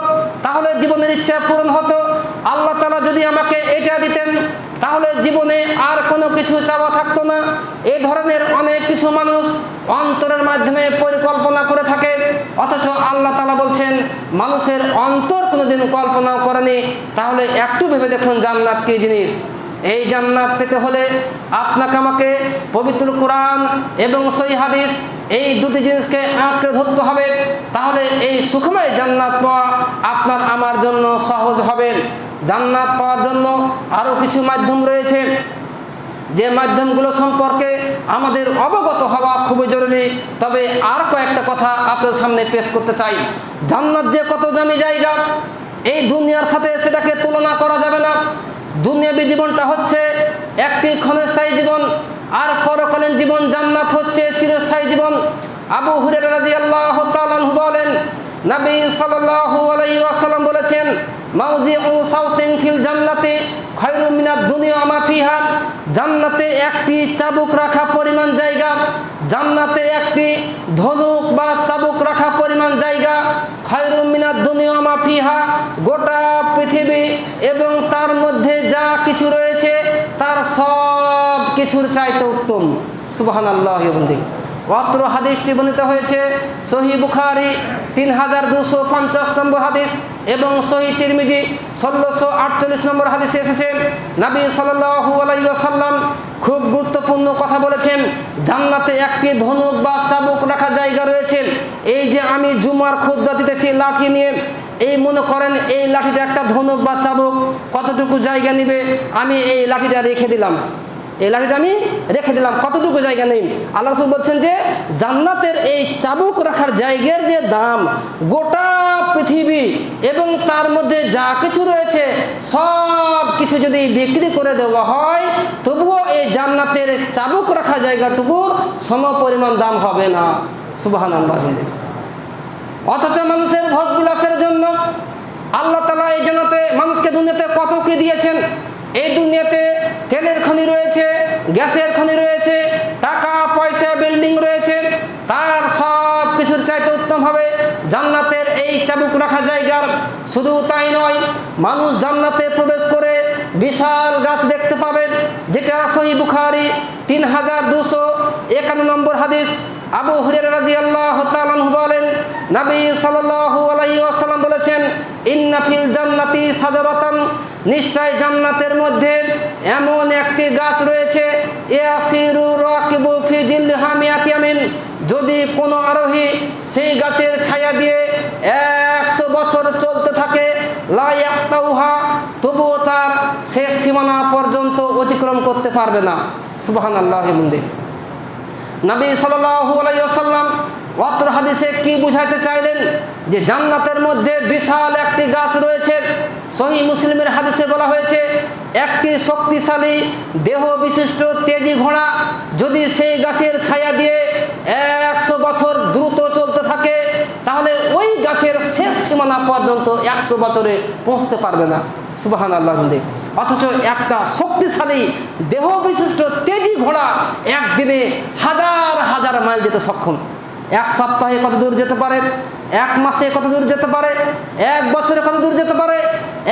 তাহলে জীবনের ইচ্ছা পূরণ হতো। আল্লাহ তাআলা যদি আমাকে এটা দিতেন তাহলে জীবনে আর কোনো কিছু চাওয়া থাকতো না। এই ধরনের অনেক কিছু মানুষ অন্তরের মাধ্যমে পরিকল্পনা করে থাকে, অথচ আল্লাহ তাআলা বলছেন মানুষের অন্তর কোনোদিন কল্পনাও করেনি। তাহলে একটু ভেবে দেখুন জান্নাত কী জিনিস। এই জান্নাত পেতে হলে আপনাকে আমাকে পবিত্র কোরআন এবং সহিহ হাদিস এই দুটি জিনিসকে আঁকড়ে ধরতে হবে। তাহলে এই সুখময় জান্নাত পাওয়া আপনার আমার জন্য সহজ হবে। জান্নাত পাওয়ার জন্য আরও কিছু মাধ্যম রয়েছে, যে মাধ্যমগুলো সম্পর্কে আমাদের অবগত হওয়া খুবই জরুরি। তবে আর কয়েকটা কথা আপনাদের সামনে পেশ করতে চাই। জান্নাত যে কত দামি জায়গা, এই দুনিয়ার সাথে সেটাকে তুলনা করা যাবে না। দুনিয়াবী জীবনটা হচ্ছে একটি ক্ষণস্থায়ী জীবন, আর পরকালীন জীবন জান্নাত হচ্ছে চিরস্থায়ী জীবন। আবু হুরায়রা রাদিয়াল্লাহু তাআলা আনহু বলেন নবী সাল্লাল্লাহু আলাইহি ওয়াসাল্লাম বলেছেন মাউযিউ সাউতিন ফিল জান্নাতি খায়রুম মিনাদ দুনিয়া ওয়া মা ফিহা, জান্নাতে একটি চাবুক রাখা পরিমাণ জায়গা, জান্নাতে একটি ধনুক বা চাবুক রাখা পরিমাণ জায়গা, খায়রুম মিনাদ দুনিয়া ওয়া মা ফিহা, গোটা পৃথিবী এবং তার মধ্যে যা কিছু রয়েছে তার সব কিছুর চাইতে উত্তম। সুবহানাল্লাহি ওয়া বিহামদিহি। অত্র হাদিসটি বর্ণিত হয়েছে সহিহ বুখারী 3250 নম্বর হাদিস এবং সহিহ তিরমিজি 1648 নম্বর হাদিসে এসেছে। নবী সাল্লাল্লাহু আলাইহি ওয়াসাল্লাম খুব গুরুত্বপূর্ণ কথা বলেছেন। জান্নাতে একটি ধনুক বা চাবুক রাখা জায়গা রয়েছে। এই যে আমি জুমার খুতবা দিতেছি লাঠি নিয়ে, এই মনে করেন এই লাঠিটা একটা ধনুক বা চাবুক, কতটুকু জায়গা নেবে? আমি এই লাঠিটা রেখে দিলাম, এই লাঠিটা আমি রেখে দিলাম, কতটুকু জায়গা নেই? আল্লাহ রাসূল বলছেন যে জান্নাতের এই চাবুক রাখার জায়গার যে দাম, গোটা পৃথিবী এবং তার মধ্যে যা কিছু রয়েছে সব কিছু যদি বিক্রি করে দেওয়া হয় তবুও এই জান্নাতের চাবুক রাখা জায়গাটুকুর সমপরিমাণ দাম হবে না। সুবহানাল্লাহ। অথচ মানুষের ভোগ বিলাসের জন্য আল্লাহ তাআলা এই জান্নাতে মানুষকে দুনিয়াতে কত কি দিয়েছেন। এই দুনিয়াতে তেলের খনি রয়েছে, গ্যাসের খনি রয়েছে, টাকা পয়সা বিল্ডিং রয়েছে, তার সব কিছুর চাইতে উত্তম হবে জান্নাতের এই চাবুক রাখা জায়গার। শুধু তাই নয়, মানুষ জান্নাতে প্রবেশ করে বিশাল গাছ দেখতে পাবেন, যেটা সহিহ বুখারী 3251 নম্বর হাদিস। আবু হুরায়রা রাদিয়াল্লাহু তাআলা আনহু বলেন নবী সাল্লাল্লাহু আলাইহি ওয়াসাল্লাম বলেছেন ইন্না ফিল জান্নাতি সাজারাতান, নিশ্চয় জান্নাতের মধ্যে এমন একটি গাছ রয়েছে ইয়াসিরু রাকিবু ফি জিল্লিহা মিয়াতি আমিন, যদি কোনো আরোহী সেই গাছের ছায়া দিয়ে 100 বছর চলতে থাকে লা ইয়াক্তাউহা, তবুও তার শেষ সীমানা পর্যন্ত অতিক্রম করতে পারবে না। সুবহানাল্লাহি ওয়া বিহামদিহি। নবী সাল্লাল্লাহু আলাইহি ওয়াসাল্লাম অত্র হাদিসে কি বুঝাইতে চাইলেন? যে জান্নাতের মধ্যে বিশাল একটি গাছ রয়েছে। সহিহ মুসলিমের হাদিসে বলা হয়েছে একটি শক্তিশালী দেহ বিশিষ্ট তেজি ঘোড়া যদি সেই গাছের ছায়া দিয়ে 100 বছর দ্রুত চলতে থাকে তাহলে ওই গাছের শেষ সীমানা পর্যন্ত 100 বছরে পৌঁছতে পারবে না। সুবহানাল্লাহ। অথচ একটা শক্তিশালী দেহ বিশিষ্ট তেজি ঘোড়া একদিনে হাজার হাজার মাইল যেতে সক্ষম। এক সপ্তাহে কত দূর যেতে পারে? এক মাসে কত দূর যেতে পারে, এক বছরে কত দূর যেতে পারে,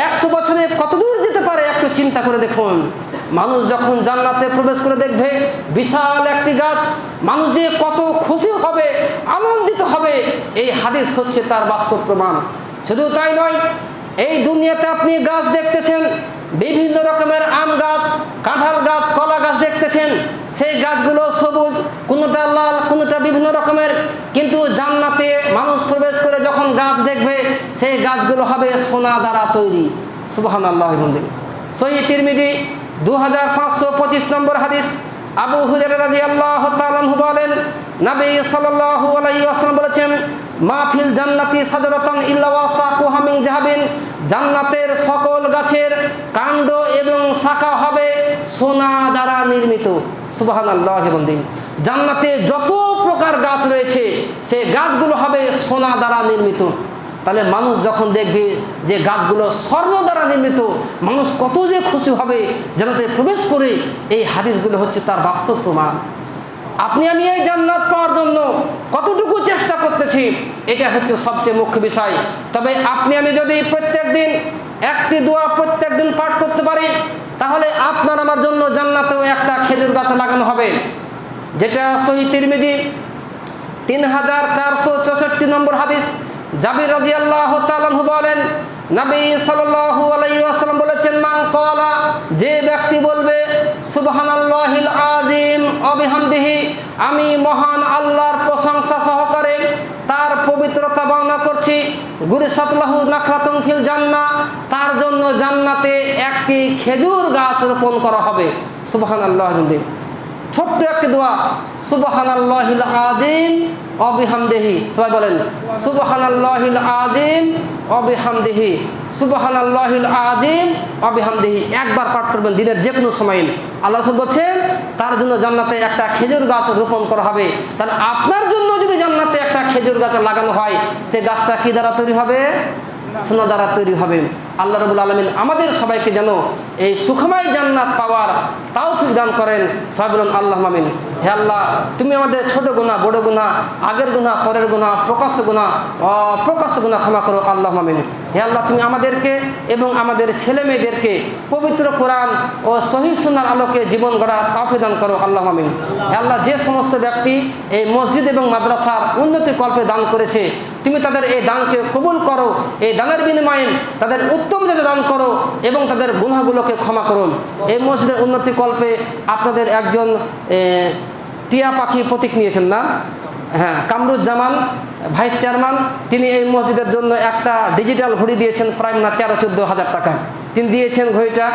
100 বছরে কত দূর যেতে পারে, একটু চিন্তা করে দেখুন। মানুষ যখন জান্নাতে প্রবেশ করে দেখবে বিশাল একটি গাছ, মানুষ যে কত খুশি হবে, আনন্দিত হবে, এই হাদিস হচ্ছে তার বাস্তব প্রমাণ। শুধু তাই নয়, এই দুনিয়াতে আপনি গাছ দেখতেছেন, বিভিন্ন রকমের আম গাছ, কাঁঠাল গাছ, কলা গাছ দেখতেছেন, সেই গাছগুলো সবুজ, কোনোটা লাল, কোনোটা বিভিন্ন রকমের, কিন্তু জান্নাতে মানুষ প্রবেশ করে যখন গাছ দেখবে সেই গাছগুলো হবে সোনা দ্বারা তৈরি। সুবহানাল্লাহ। সহিহ তিরমিজি 2525 নম্বর হাদিস, আবু হুরায়রা রাদিয়াল্লাহু তাআলা আনহু বলেন, নবী সাল্লাল্লাহু আলাইহি ওয়াসাল্লাম বলেছেন, মাহফিল জান্নাতি সাজারাতান ইল্লা ওয়াসাকুহা মিন যাহাবিন, জান্নাতের সকল গাছের কাণ্ড এবং শাখা হবে সোনা দ্বারা নির্মিত। সুবহানাল্লাহ। জান্নাতে যত প্রকার গাছ রয়েছে সেই গাছগুলো হবে সোনা দ্বারা নির্মিত। তাহলে মানুষ যখন দেখবে যে গাছগুলো স্বর্ণ দ্বারা নির্মিত, মানুষ কত যে খুশি হবে জান্নাতে প্রবেশ করে। এই হাদিসগুলো হচ্ছে তার বাস্তব প্রমাণ। আপনি আমি এই জান্নাত পাওয়ার জন্য কতটুকু চেষ্টা করতেছি, এটা হচ্ছে সবচেয়ে মুখ্য বিষয়। তবে আপনি আমি যদি প্রত্যেক দিন একটি দোয়া প্রত্যেক দিন পাঠ করতে পারি, তাহলে আপনার আমার জন্য জান্নাতেও একটা খেজুর গাছ লাগানো হবে। যেটা সহিহ তিরমিজি 3464 নম্বর হাদিস, জাবির রাদিয়াল্লাহু তাআলা আনহু বলেন, নবী সাল্লাল্লাহু আলাইহি ওয়াসাল্লাম বলেছেন, মান ক্বালা, যে ব্যক্তি বলবে সুবহানাল্লাহিল আযীম ওয়া বিহামদিহি, আমি মহান আল্লাহর প্রশংসা সহকারে তার পবিত্রতা বর্ণনা করছি, গুরিসাত লাহু নাখলাতুন ফিল জান্নাহ, তার জন্য জান্নাতে একটি খেজুর গাছ রোপণ করা হবে। সুবহানাল্লাহ। ছোট্ট একটি দোয়া, সুবহানাল্লাহিল আযীম ওয়া বিহামদিহি, সবাই বলেন সুবহানাল্লাহিল আযীম ওয়া বিহামদিহি, সুবহানাল্লাহিল আযীম ওয়া বিহামদিহি। একবার পাঠ করবেন দিনের যে কোনো সময়। আল্লাহ রাসূল বলেন তার জন্য জান্নাতে একটা খেজুর গাছ রোপণ করা হবে। তাহলে আপনার জন্য যদি জান্নাতে একটা খেজুর গাছ লাগানো হয়, সেই গাছটা কি দ্বারা তৈরি হবে? সোনা দ্বারা তৈরি হবে। আল্লাহ রাব্বুল আলামিন আমাদের সবাইকে যেন এই সুখময় জান্নাত পাওয়ার তৌফিক দান করেন। সবাই বলুন আল্লাহুম্মা আমিন। হে আল্লাহ, তুমি আমাদের ছোট গুনাহ, বড় গুনাহ, আগের গুনাহ, পরের গুনাহ, প্রকাশ্য গুনাহ, অপ্রকাশ্য গুনাহ ক্ষমা করো। আল্লাহুম্মা আমিন। হে আল্লাহ, তুমি আমাদেরকে এবং আমাদের ছেলে মেয়েদেরকে পবিত্র কোরআন ও সহিহ সুন্নাহর আলোকে জীবন গড়ার তৌফিক দান করো। আল্লাহুম্মা আমিন। হে আল্লাহ, যে সমস্ত ব্যক্তি এই মসজিদ এবং মাদ্রাসার উন্নতি কল্পে দান করেছে, তুমি তাদের এই দানকে কবুল করো। এই দানের বিনিময়ে তাদের উত্তম জাযা দান করো এবং তাদের গুনাহগুলোকে ক্ষমা করুন। এই মসজিদের উন্নতি কল্পে আপনাদের একজন টিয়া পাখি প্রতীক নিয়েছেন না? হ্যাঁ, কামরুজ্জামান ভাইস চেয়ারম্যান, তিনি এই মসজিদের জন্য একটা ডিজিটাল ঘড়ি দিয়েছেন, প্রায় না 13-14 হাজার টাকা তিনি দিয়েছেন। ঘড়িটা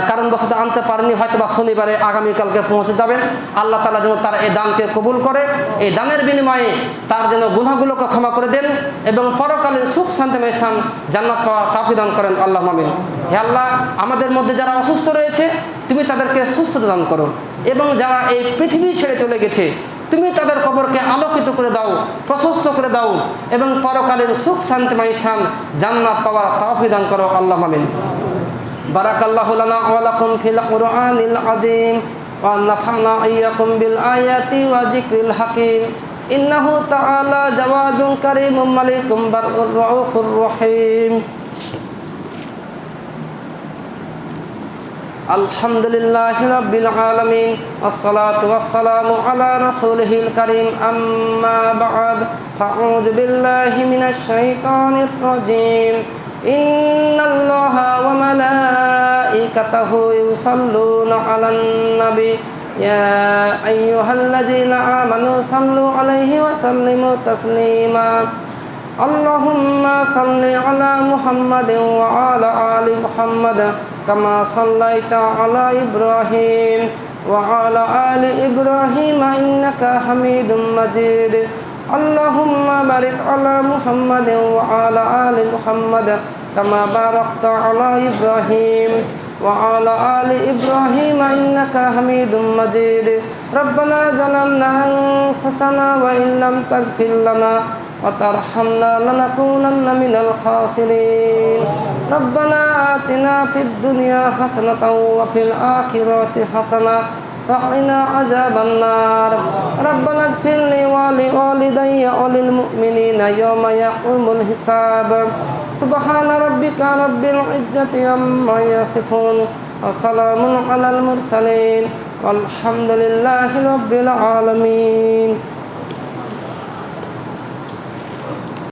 কারণবশত আনতে পারেনি, হয়তো বা শনিবারে আগামীকালকে পৌঁছে যাবেন। আল্লাহ তাআলা যেন তার এই দানকে কবুল করে, এই দানের বিনিময়ে তার যেন গুনাহগুলোকে ক্ষমা করে দেন এবং পরকালীন সুখ শান্তিময় স্থান জান্নাত পাওয়া তৌফিক দান করেন। আল্লাহুম্মা আমিন। হে আল্লাহ, আমাদের মধ্যে যারা অসুস্থ রয়েছে তুমি তাদেরকে সুস্থতা দান করো এবং যারা এই পৃথিবী ছেড়ে চলে গেছে তুমি তাদের কবরকে আলোকিত করে দাও, প্রশস্ত করে দাও এবং পরকালীন সুখ শান্তিময় স্থান জান্নাত পাওয়ার তৌফিক দান করো। আল্লাহুম্মা আমিন। বারাকাল্লাহু লানা ওয়া লাকুম ফিল কুরআনিল আযীম ওয়া নাফা'না ইয়্যাকুম বিল আয়াতি ওয়া যিকরিল হাকীম। ইন্নাহু তাআলা জাওয়াদুন কারীমুম মালিকুম বারউর রাউফুর রহিম। আলহামদুলিল্লাহি রাব্বিল আলামিন, ওয়াসসালাতু ওয়াসসালামু আলা রাসূলিহিল কারীম, আম্মা বা'দ, ফাআউযু বিল্লাহি মিনাশ শাইতানির রাজীম। ইন্নাল্লাহা ওয়া মালাইকাতাহু ইউসাল্লুনা আলান নাবী, ইয়া আইয়ুহাল্লাযীনা আমানু সাল্লু আলাইহি ওয়া সাল্লিমু তাসলিমা। আল্লাহুম্মা সাল্লি আলা মুহাম্মাদিন ওয়া আলা আলি মুহাম্মাদ কামা সাল্লাইতা আলা ইব্রাহিম ওয়া আলা আলি ইব্রাহিম ইন্নাকা হামিদুম মাজিদ। আল্লাহুম্মা বারিক আলা মুহাম্মাদিন ওয়া আলা আলি মুহাম্মাদ কামা বারাকতা আলা ইব্রাহিম ওয়া আলা আলি ইব্রাহিম ইন্নাকা হামিদুম মাজিদ। রব্বানা যালামনা আনফুসানা ওয়া ইল্লাম তাগফির লানা وترحمنا لنكونن من الخاسرين. ربنا آتنا في الدنيا حسنة وفي الآخرة حسنة وقنا عذاب النار. ربنا اغفر لي ولوالدي وللمؤمنين يوم يقوم الحساب سبحان ربك رب العزة عما يصفون وسلام على المرسلين والحمد لله رب العالمين